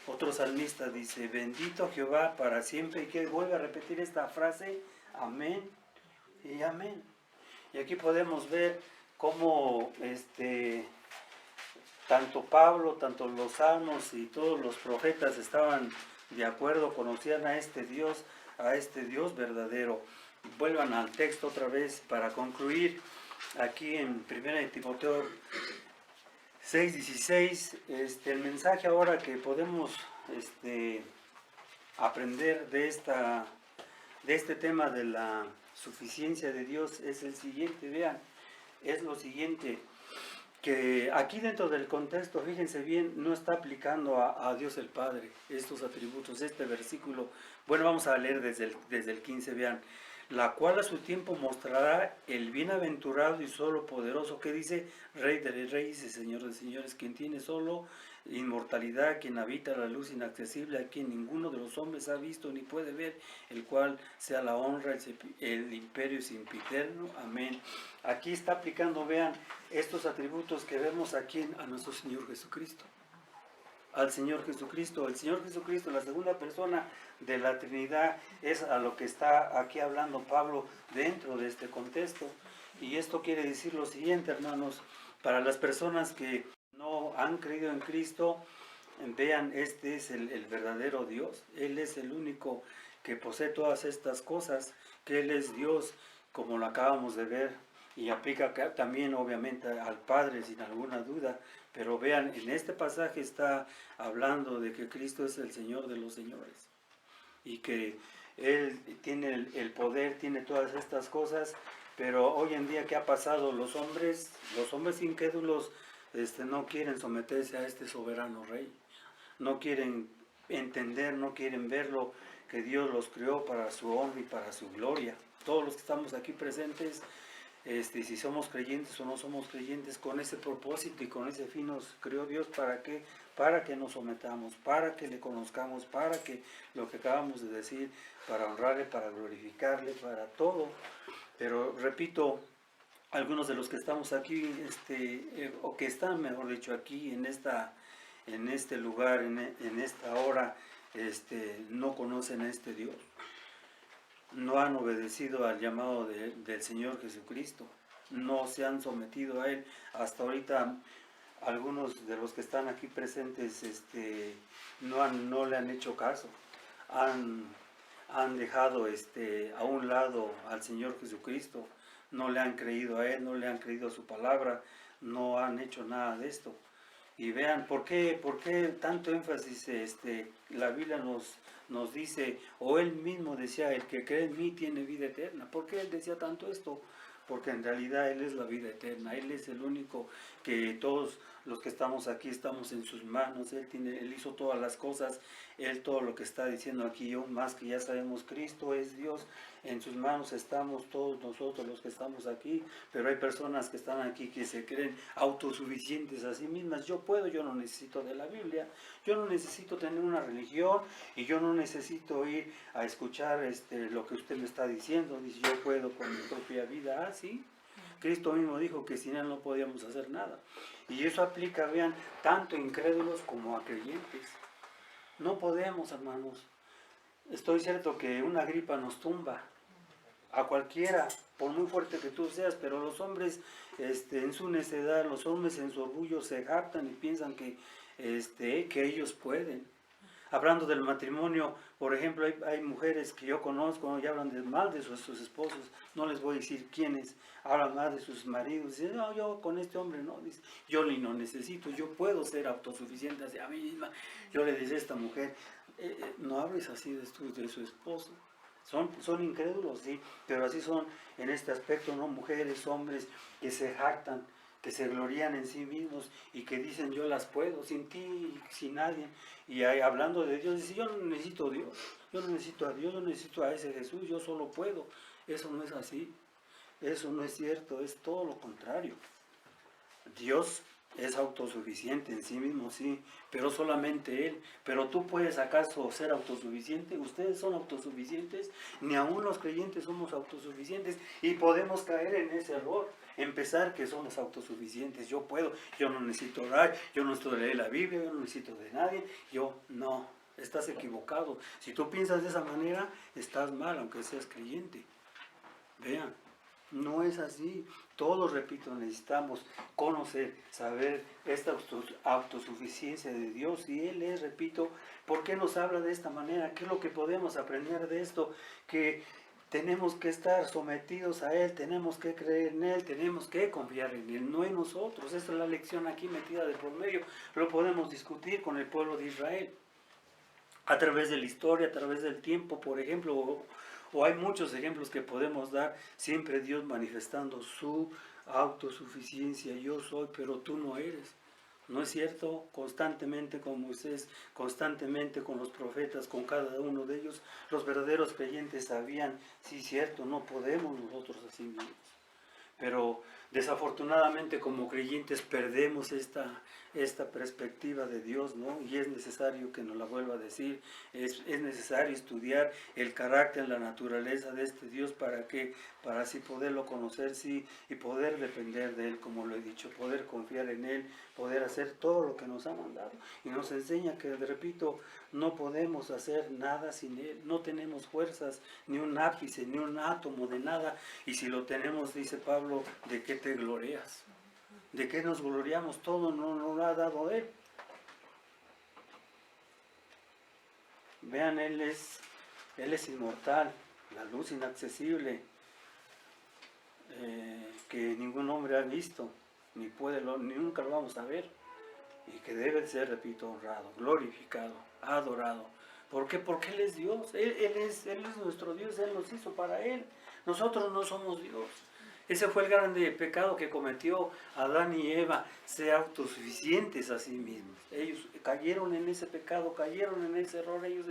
otro salmista dice, bendito Jehová para siempre, y que vuelve a repetir esta frase, amén y amén. Y aquí podemos ver cómo tanto Pablo, tanto los salmos y todos los profetas estaban de acuerdo, conocían a este Dios verdadero. Vuelvan al texto otra vez para concluir. Aquí en 1 Timoteo 6:16, el mensaje ahora que podemos aprender de este tema de la suficiencia de Dios es el siguiente. Vean, es lo siguiente, que aquí dentro del contexto, fíjense bien, no está aplicando a Dios el Padre estos atributos, este versículo. Bueno, vamos a leer desde el 15, vean. la cual a su tiempo mostrará el bienaventurado y solo poderoso, que dice Rey de Reyes y Señor de Señores, quien tiene solo inmortalidad, quien habita la luz inaccesible, a quien ninguno de los hombres ha visto ni puede ver, el cual sea la honra, el imperio sempiterno. Amén. Aquí está aplicando, vean, estos atributos que vemos aquí a nuestro Señor Jesucristo. Al Señor Jesucristo. El Señor Jesucristo, la segunda persona de la Trinidad, es a lo que está aquí hablando Pablo dentro de este contexto. Y esto quiere decir lo siguiente, hermanos, para las personas que no han creído en Cristo, vean, este es el verdadero Dios. Él es el único que posee todas estas cosas, que Él es Dios, como lo acabamos de ver, y aplica también obviamente al Padre sin alguna duda. Pero vean, en este pasaje está hablando de que Cristo es el Señor de los señores y que Él tiene el poder, tiene todas estas cosas. Pero hoy en día, ¿qué ha pasado? Los hombres incrédulos no quieren someterse a este soberano Rey. No quieren entender, no quieren verlo, que Dios los creó para su honra y para su gloria. Todos los que estamos aquí presentes, si somos creyentes o no somos creyentes, con ese propósito y con ese fin nos creó Dios. ¿Para qué? Para que nos sometamos, para que le conozcamos, para que lo que acabamos de decir, para honrarle, para glorificarle, para todo. Pero repito, algunos de los que estamos aquí, o que están, mejor dicho, aquí en este lugar, en esta hora, no conocen a este Dios. No han obedecido al llamado del Señor Jesucristo, no se han sometido a Él. Hasta ahorita algunos de los que están aquí presentes no le han hecho caso, han dejado a un lado al Señor Jesucristo, no le han creído a Él, no le han creído a su palabra, no han hecho nada de esto. Y vean, ¿por qué tanto énfasis? La Biblia nos dice, o Él mismo decía, el que cree en mí tiene vida eterna. ¿Por qué Él decía tanto esto? Porque en realidad Él es la vida eterna. Él es el único que todos los que estamos aquí estamos en sus manos. Él hizo todas las cosas. Él todo lo que está diciendo aquí, aún más que ya sabemos, Cristo es Dios. En sus manos estamos todos nosotros los que estamos aquí. Pero hay personas que están aquí que se creen autosuficientes a sí mismas. Yo puedo, yo no necesito de la Biblia. Yo no necesito tener una religión y yo no necesito ir a escuchar lo que usted me está diciendo. Dice, yo puedo con mi propia vida. Ah, sí. Cristo mismo dijo que sin Él no podíamos hacer nada. Y eso aplica, vean, tanto a incrédulos como a creyentes. No podemos, hermanos. Estoy cierto que una gripa nos tumba a cualquiera, por muy fuerte que tú seas, pero los hombres en su necedad, los hombres en su orgullo se jactan y piensan que ellos pueden. Hablando del matrimonio, por ejemplo, hay mujeres que yo conozco y hablan mal de sus esposos, no les voy a decir quiénes, hablan mal de sus maridos, dicen, no, yo con este hombre no, dice, yo ni lo necesito, yo puedo ser autosuficiente hacia mí misma. Yo le decía a esta mujer, no hables así de su esposo. Son incrédulos, sí, pero así son en este aspecto, ¿no? Mujeres, hombres que se jactan, que se glorían en sí mismos y que dicen, yo las puedo, sin ti, sin nadie. Y ahí, hablando de Dios, dice, yo no necesito a Dios, yo no necesito a Dios, yo no necesito a ese Jesús, yo solo puedo. Eso no es así, eso no es cierto, es todo lo contrario. Dios es autosuficiente en sí mismo, sí, pero solamente Él. Pero tú puedes acaso ser autosuficiente. Ustedes son autosuficientes, ni aún los creyentes somos autosuficientes y podemos caer en ese error, empezar que somos autosuficientes. Yo puedo, yo no necesito orar, yo no necesito leer la Biblia, yo no necesito de nadie, yo no. Estás equivocado. Si tú piensas de esa manera, estás mal, aunque seas creyente. Vean. No es así. Todos, repito, necesitamos conocer, saber esta autosuficiencia de Dios. Y Él es, repito, ¿por qué nos habla de esta manera? ¿Qué es lo que podemos aprender de esto? Que tenemos que estar sometidos a Él, tenemos que creer en Él, tenemos que confiar en Él, no en nosotros. Esta es la lección aquí metida de por medio. Lo podemos discutir con el pueblo de Israel. A través de la historia, a través del tiempo, por ejemplo, o hay muchos ejemplos que podemos dar, siempre Dios manifestando su autosuficiencia. Yo soy, pero tú no eres. ¿No es cierto? Constantemente con Moisés, constantemente con los profetas, con cada uno de ellos, los verdaderos creyentes sabían, sí, cierto, no podemos nosotros así mismos. Pero desafortunadamente como creyentes perdemos esta perspectiva de Dios, ¿no? Y es necesario que nos la vuelva a decir, es necesario estudiar el carácter, la naturaleza de este Dios para así poderlo conocer, sí, y poder depender de Él, como lo he dicho, poder confiar en Él, poder hacer todo lo que nos ha mandado. Y nos enseña que, repito, no podemos hacer nada sin Él, no tenemos fuerzas, ni un ápice, ni un átomo de nada, y si lo tenemos, dice Pablo, ¿de qué te glorias? ¿De qué nos gloriamos? Todo no lo ha dado Él. Vean, Él es inmortal, la luz inaccesible, que ningún hombre ha visto, ni nunca lo vamos a ver, y que debe ser, repito, honrado, glorificado, adorado. ¿Por qué? Porque Él es Dios, Él es nuestro Dios, Él nos hizo para Él. Nosotros no somos Dios. Ese fue el grande pecado que cometió Adán y Eva, ser autosuficientes a sí mismos. Ellos cayeron en ese pecado, cayeron en ese error, ellos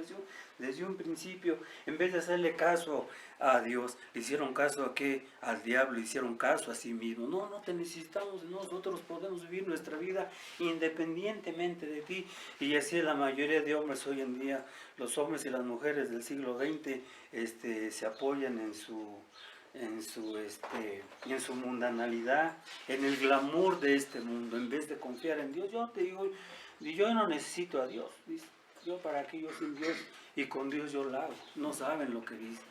desde un principio, en vez de hacerle caso a Dios, le hicieron caso a qué, al diablo, le hicieron caso a sí mismos. No te necesitamos, nosotros podemos vivir nuestra vida independientemente de ti. Y así es la mayoría de hombres hoy en día, los hombres y las mujeres del siglo XX se apoyan en su mundanalidad, en el glamour de este mundo, en vez de confiar en Dios. Yo te digo, yo no necesito a Dios, dice. Yo para qué, yo sin Dios, y con Dios yo la hago. No saben lo que dice.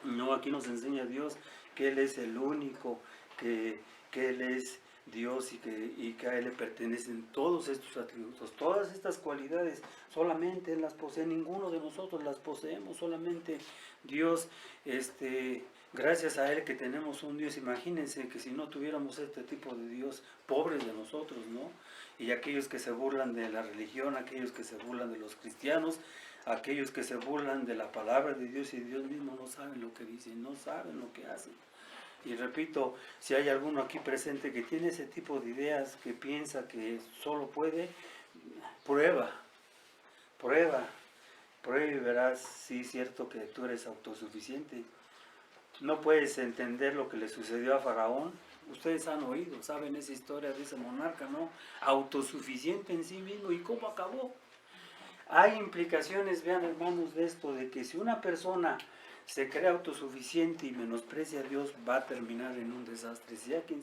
No, aquí nos enseña Dios que Él es el único, que Él es Dios y que a Él le pertenecen todos estos atributos, todas estas cualidades. Solamente Él las posee, ninguno de nosotros las poseemos, solamente Dios. Gracias a Él que tenemos un Dios. Imagínense que si no tuviéramos este tipo de Dios, pobres de nosotros, ¿no? Y aquellos que se burlan de la religión, aquellos que se burlan de los cristianos, aquellos que se burlan de la palabra de Dios, y Dios mismo no saben lo que dicen, no saben lo que hacen. Y repito, si hay alguno aquí presente que tiene ese tipo de ideas, que piensa que solo puede, prueba y verás si es cierto que tú eres autosuficiente. No puedes entender lo que le sucedió a Faraón. Ustedes han oído, saben esa historia de ese monarca, ¿no? Autosuficiente en sí mismo. ¿Y cómo acabó? Hay implicaciones, vean hermanos, de esto, de que si una persona se cree autosuficiente y menosprecia a Dios, va a terminar en un desastre, sea quien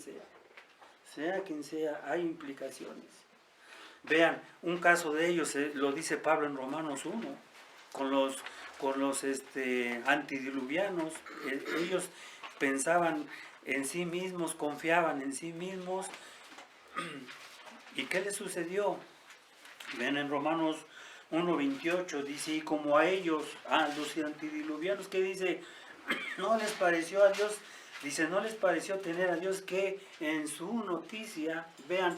sea, hay implicaciones. Vean, un caso de ellos lo dice Pablo en Romanos 1, con los antidiluvianos. Ellos pensaban en sí mismos, confiaban en sí mismos. ¿Y qué les sucedió? Vean en Romanos 1:28, dice, y como a ellos, a los antidiluvianos, ¿qué dice? No les pareció a Dios, dice, no les pareció tener a Dios que en su noticia. Vean,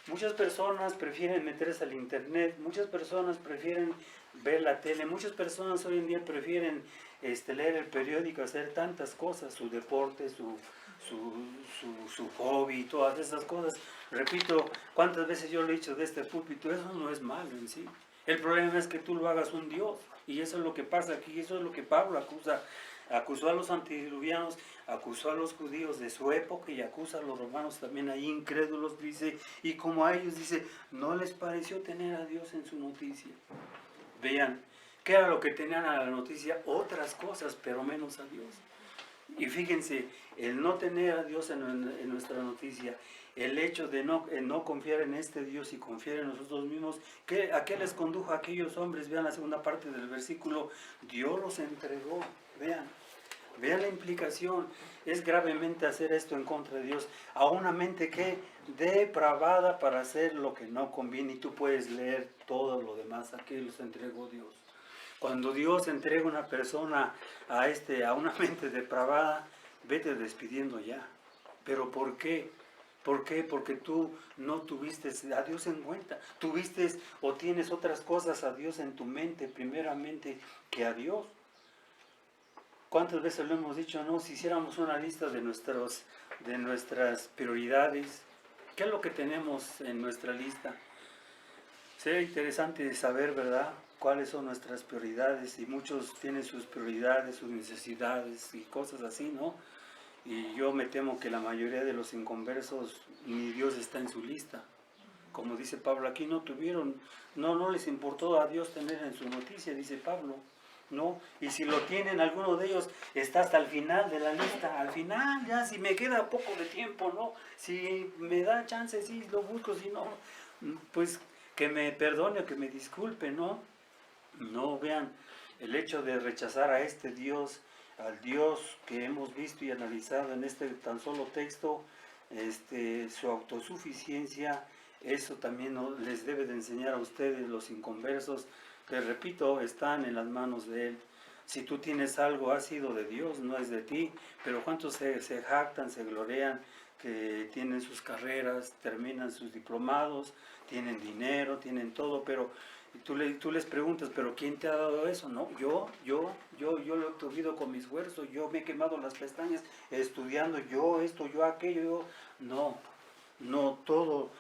muchas personas prefieren meterse al internet, muchas personas prefieren ver la tele, muchas personas hoy en día prefieren leer el periódico, hacer tantas cosas, su deporte, su hobby, todas esas cosas. Repito, cuántas veces yo lo he dicho de este púlpito, eso no es malo en sí. El problema es que tú lo hagas un Dios, y eso es lo que pasa aquí, eso es lo que Pablo acusó a los antidiluvianos, acusó a los judíos de su época y acusa a los romanos también ahí incrédulos, dice, y como a ellos dice, no les pareció tener a Dios en su noticia. Vean, ¿qué era lo que tenían a la noticia? Otras cosas, pero menos a Dios. Y fíjense, el no tener a Dios en nuestra noticia, el hecho de no confiar en este Dios y confiar en nosotros mismos, ¿a qué les condujo a aquellos hombres? Vean la segunda parte del versículo, Dios los entregó. Vean la implicación. Es gravemente hacer esto en contra de Dios, a una mente que depravada para hacer lo que no conviene. Y tú puedes leer todo lo demás, a qué los entregó Dios. Cuando Dios entrega a una persona a una mente depravada, vete despidiendo ya. ¿Pero por qué? ¿Por qué? Porque tú no tuviste a Dios en cuenta. Tuviste o tienes otras cosas a Dios en tu mente primeramente que a Dios. ¿Cuántas veces lo hemos dicho? No, si hiciéramos una lista de nuestras prioridades, ¿Qué es lo que tenemos en nuestra lista? Sería interesante saber, ¿verdad?, cuáles son nuestras prioridades, y muchos tienen sus prioridades, sus necesidades y cosas así, ¿no? Y yo me temo que la mayoría de los inconversos ni Dios está en su lista. Como dice Pablo, aquí no tuvieron, no les importó a Dios tener en su noticia, dice Pablo, ¿no? Y si lo tienen, alguno de ellos está hasta el final de la lista, al final, ya si me queda poco de tiempo, ¿no? Si me da chance, sí, lo busco, si no, pues que me perdone o que me disculpe, ¿no? No, vean, el hecho de rechazar a este Dios, al Dios que hemos visto y analizado en este tan solo texto, su autosuficiencia, eso también les debe de enseñar a ustedes, los inconversos, que repito, están en las manos de Él. Si tú tienes algo, ha sido de Dios, no es de ti, pero ¿cuántos se jactan, se glorian, que tienen sus carreras, terminan sus diplomados, tienen dinero, tienen todo, pero tú les preguntas, ¿pero quién te ha dado eso? No, yo lo he obtenido con mi esfuerzo, yo me he quemado las pestañas estudiando, yo esto, yo aquello, no, todo,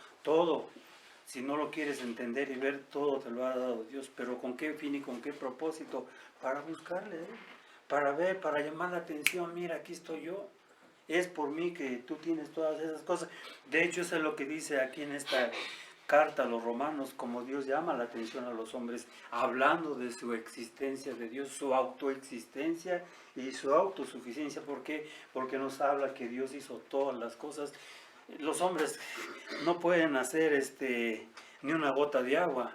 si no lo quieres entender y ver, todo te lo ha dado Dios, pero ¿con qué fin y con qué propósito? Para buscarle, para ver, para llamar la atención, mira, aquí estoy yo. Es por mí que tú tienes todas esas cosas. De hecho, eso es lo que dice aquí en esta carta a los romanos, como Dios llama la atención a los hombres, hablando de su existencia de Dios, su autoexistencia y su autosuficiencia. ¿Por qué? Porque nos habla que Dios hizo todas las cosas. Los hombres no pueden hacer ni una gota de agua.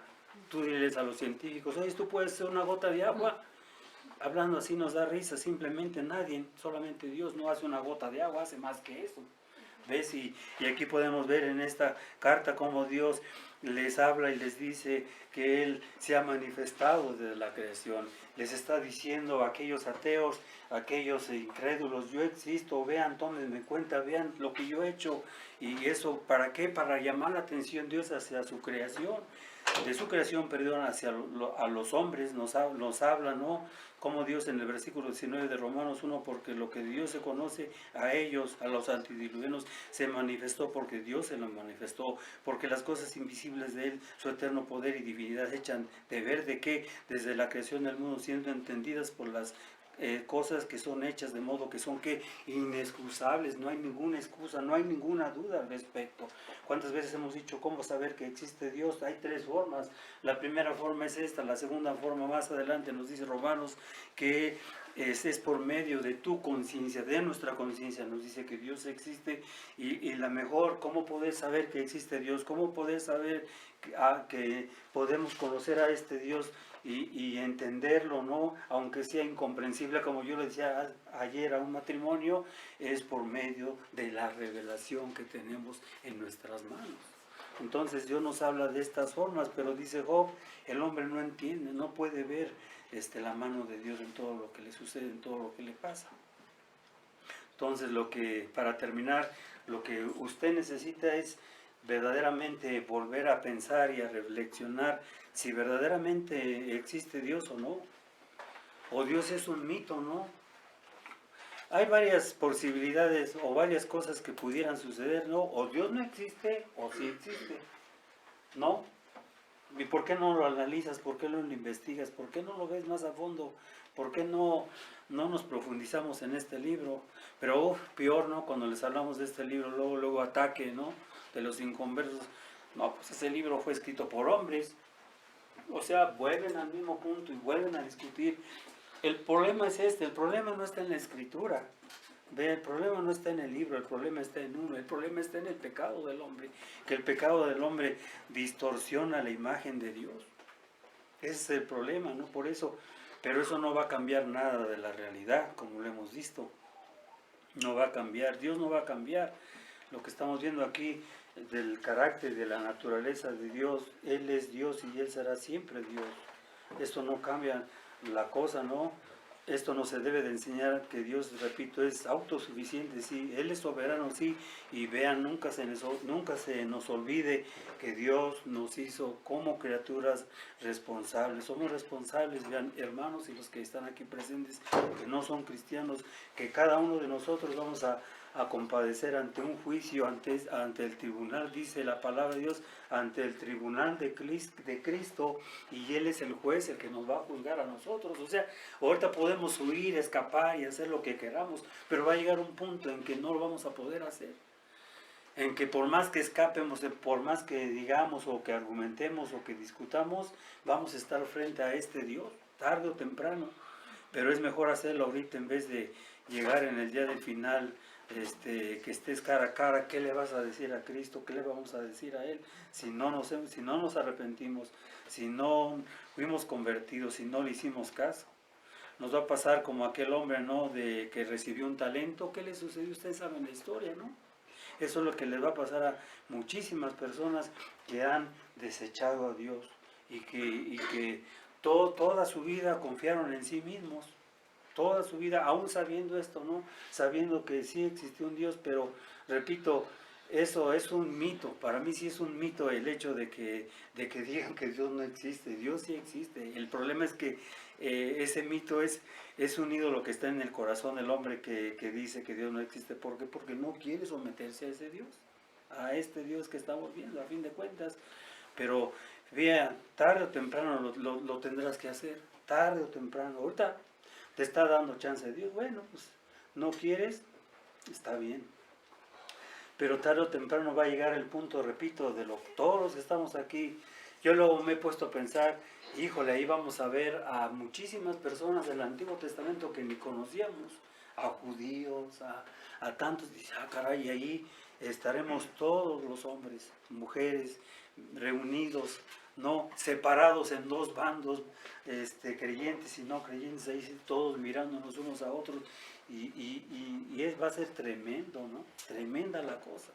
Tú diles a los científicos, oye, ¿tú puedes hacer una gota de agua? Hablando así nos da risa, simplemente nadie, solamente Dios no hace una gota de agua, hace más que eso. ¿Ves? Y aquí podemos ver en esta carta cómo Dios les habla y les dice que Él se ha manifestado desde la creación. Les está diciendo a aquellos ateos, a aquellos incrédulos, yo existo, vean, tómenme cuenta, vean lo que yo he hecho. ¿Y eso para qué? Para llamar la atención Dios hacia su creación. De su creación, perdón, a los hombres nos habla, ¿no? Como Dios en el versículo 19 de Romanos 1, porque lo que Dios se conoce a ellos, a los antediluvianos, se manifestó porque Dios se lo manifestó, porque las cosas invisibles de Él, su eterno poder y divinidad, echan de ver de que desde la creación del mundo, siendo entendidas por las cosas que son hechas de modo que son que inexcusables, no hay ninguna excusa, no hay ninguna duda al respecto. ¿Cuántas veces hemos dicho cómo saber que existe Dios? Hay tres formas. La primera forma es esta, la segunda forma más adelante nos dice Romanos que es por medio de tu conciencia, de nuestra conciencia, nos dice que Dios existe y la mejor, ¿cómo poder saber que existe Dios? ¿Cómo poder saber que podemos conocer a este Dios y entenderlo, ¿no? Aunque sea incomprensible, como yo le decía ayer a un matrimonio, es por medio de la revelación que tenemos en nuestras manos. Entonces Dios nos habla de estas formas, pero dice Job, el hombre no entiende, no puede ver la mano de Dios en todo lo que le sucede, en todo lo que le pasa. Entonces, para terminar, lo que usted necesita es verdaderamente volver a pensar y a reflexionar si verdaderamente existe Dios o no, o Dios es un mito, ¿no? Hay varias posibilidades o varias cosas que pudieran suceder, ¿no? O Dios no existe o sí existe, ¿no? ¿Y por qué no lo analizas? ¿Por qué no lo investigas? ¿Por qué no lo ves más a fondo? ¿Por qué no nos profundizamos en este libro? Pero peor, ¿no? Cuando les hablamos de este libro, luego ataque, ¿no? De los inconversos. No, pues ese libro fue escrito por hombres. O sea, vuelven al mismo punto y vuelven a discutir. El problema es el problema no está en la escritura. El problema no está en el libro, el problema está en uno, el problema está en el pecado del hombre, que el pecado del hombre distorsiona la imagen de Dios. Ese es el problema, ¿no? Por eso, pero eso no va a cambiar nada de la realidad, como lo hemos visto. No va a cambiar, Dios no va a cambiar. Lo que estamos viendo aquí del carácter, de la naturaleza de Dios, Él es Dios y Él será siempre Dios. Esto no cambia la cosa, ¿no? Esto no se debe de enseñar que Dios, repito, es autosuficiente, sí, Él es soberano, sí, y vean, nunca se nos olvide que Dios nos hizo como criaturas responsables. Somos responsables, vean, hermanos y los que están aquí presentes, que no son cristianos, que cada uno de nosotros vamos a a compadecer ante un juicio, ante el tribunal, dice la palabra de Dios, ante el tribunal de Cristo, y Él es el juez, el que nos va a juzgar a nosotros. O sea, ahorita podemos huir, escapar y hacer lo que queramos, pero va a llegar un punto en que no lo vamos a poder hacer. En que por más que escapemos, por más que digamos o que argumentemos o que discutamos, vamos a estar frente a este Dios, tarde o temprano. Pero es mejor hacerlo ahorita en vez de llegar en el día del final, que estés cara a cara. ¿Qué le vas a decir a Cristo? ¿Qué le vamos a decir a Él? Si no nos arrepentimos, si no fuimos convertidos, si no le hicimos caso. Nos va a pasar como aquel hombre, ¿no?, de que recibió un talento. ¿Qué le sucedió? Ustedes saben la historia, ¿no? Eso es lo que les va a pasar a muchísimas personas que han desechado a Dios y que toda su vida confiaron en sí mismos, toda su vida, aún sabiendo esto, ¿no? Sabiendo que sí existió un Dios, pero repito, eso es un mito. Para mí sí es un mito el hecho de que digan que Dios no existe. Dios sí existe. El problema es que ese mito es un ídolo que está en el corazón del hombre que dice que Dios no existe. ¿Por qué? Porque no quiere someterse a ese Dios, a este Dios que estamos viendo, a fin de cuentas. Pero vean, tarde o temprano lo tendrás que hacer, tarde o temprano. Ahorita te está dando chance de Dios. Bueno, pues no quieres, está bien. Pero tarde o temprano va a llegar el punto, repito, de todos los que estamos aquí. Yo luego me he puesto a pensar, híjole, ahí vamos a ver a muchísimas personas del Antiguo Testamento que ni conocíamos, a judíos, a tantos. Dice, caray, ahí estaremos todos los hombres, mujeres, reunidos, no separados en dos bandos, creyentes y no creyentes, ahí todos mirándonos unos a otros. Va a ser tremendo, ¿no? Tremenda la cosa.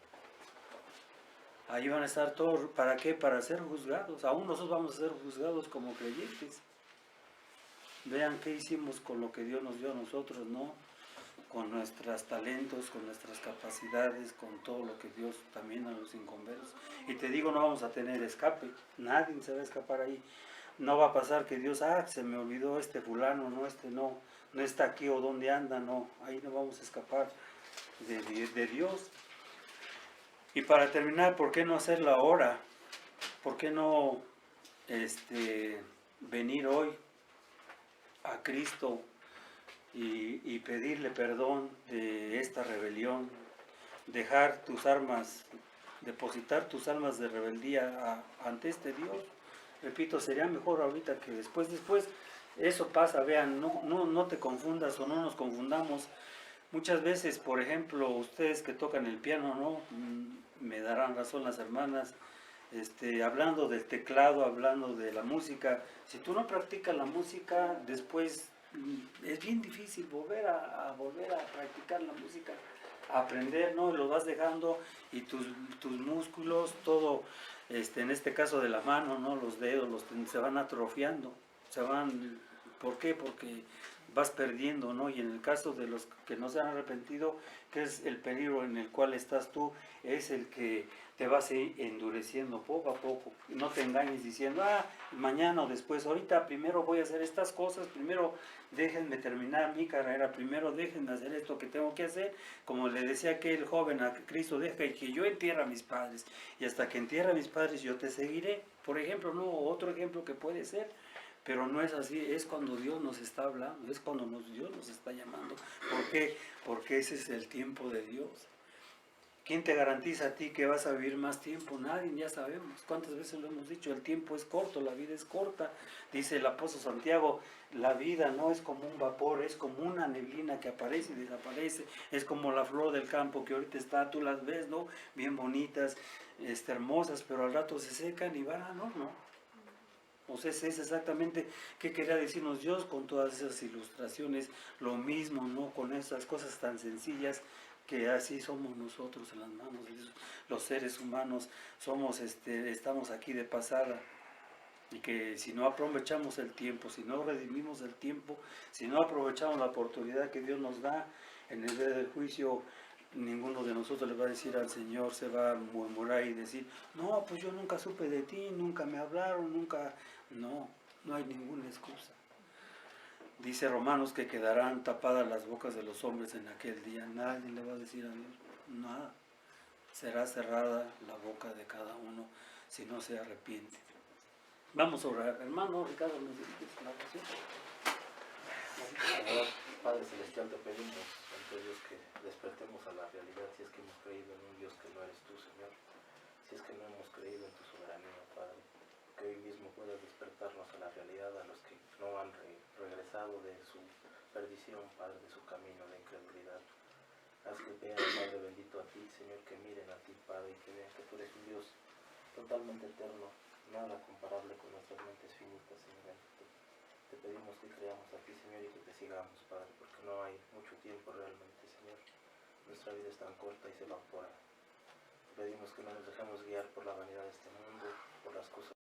Ahí van a estar todos, ¿para qué? Para ser juzgados. Aún nosotros vamos a ser juzgados como creyentes. Vean qué hicimos con lo que Dios nos dio a nosotros, ¿no? Con nuestros talentos, con nuestras capacidades, con todo lo que Dios también a los inconversos. Y te digo, no vamos a tener escape. Nadie se va a escapar ahí. No va a pasar que Dios, se me olvidó fulano, no está aquí o dónde anda, no. Ahí no vamos a escapar de Dios. Y para terminar, ¿por qué no hacerlo ahora? ¿Por qué no venir hoy a Cristo y pedirle perdón de esta rebelión? Dejar tus armas, depositar tus armas de rebeldía ante este Dios. Repito, sería mejor ahorita que después. Eso pasa, vean, no te confundas o no nos confundamos. Muchas veces, por ejemplo, ustedes que tocan el piano, ¿no? Me darán razón las hermanas, hablando del teclado, hablando de la música. Si tú no practicas la música, después es bien difícil volver a practicar la música, a aprender, ¿no? Lo vas dejando y tus músculos, todo, en este caso de la mano, ¿no? Los dedos se van atrofiando, ¿por qué? Porque vas perdiendo, ¿no? Y en el caso de los que no se han arrepentido, que es el peligro en el cual estás tú, es el que te vas a ir endureciendo poco a poco. No te engañes diciendo, mañana o después, ahorita primero voy a hacer estas cosas, primero déjenme terminar mi carrera, primero déjenme hacer esto que tengo que hacer. Como le decía aquel joven a Cristo, deja que yo entierre a mis padres, y hasta que entierre a mis padres yo te seguiré. Por ejemplo, no, otro ejemplo que puede ser. Pero no es así, es cuando Dios nos está hablando, es cuando Dios nos está llamando. ¿Por qué? Porque ese es el tiempo de Dios. ¿Quién te garantiza a ti que vas a vivir más tiempo? Nadie, ya sabemos. ¿Cuántas veces lo hemos dicho? El tiempo es corto, la vida es corta. Dice el apóstol Santiago, la vida no es como un vapor, es como una neblina que aparece y desaparece. Es como la flor del campo que ahorita está, tú las ves, ¿no? Bien bonitas, hermosas, pero al rato se secan y van, ¿no? O sea, es exactamente qué quería decirnos Dios con todas esas ilustraciones, lo mismo, ¿no? Con esas cosas tan sencillas, que así somos nosotros en las manos de Dios. Los seres humanos estamos aquí de pasada, y que si no aprovechamos el tiempo, si no redimimos el tiempo, si no aprovechamos la oportunidad que Dios nos da en el día del juicio, ninguno de nosotros le va a decir al Señor, se va a murmurar y decir, no, pues yo nunca supe de ti, nunca me hablaron, nunca. No hay ninguna excusa. Dice Romanos que quedarán tapadas las bocas de los hombres en aquel día. Nadie le va a decir a Dios nada. Será cerrada la boca de cada uno si no se arrepiente. Vamos a orar. Hermano Ricardo, ¿nos diriges la oración? Señor, Padre Celestial, te pedimos ante Dios que despertemos a la realidad si es que hemos creído en un Dios que no eres tú, Señor. Si es que no hemos creído en tu soberanía, Padre. Que hoy mismo puedas despertarnos a la realidad, a los que no han regresado de su perdición, Padre, de su camino de incredulidad. Haz que vean, Padre bendito, a ti, Señor, que miren a ti, Padre, y que vean que tú eres un Dios totalmente eterno, nada comparable con nuestras mentes finitas, Señor. Te pedimos que creamos a ti, Señor, y que te sigamos, Padre, porque no hay mucho tiempo realmente, Señor. Nuestra vida es tan corta y se evapora. Te pedimos que no nos dejemos guiar por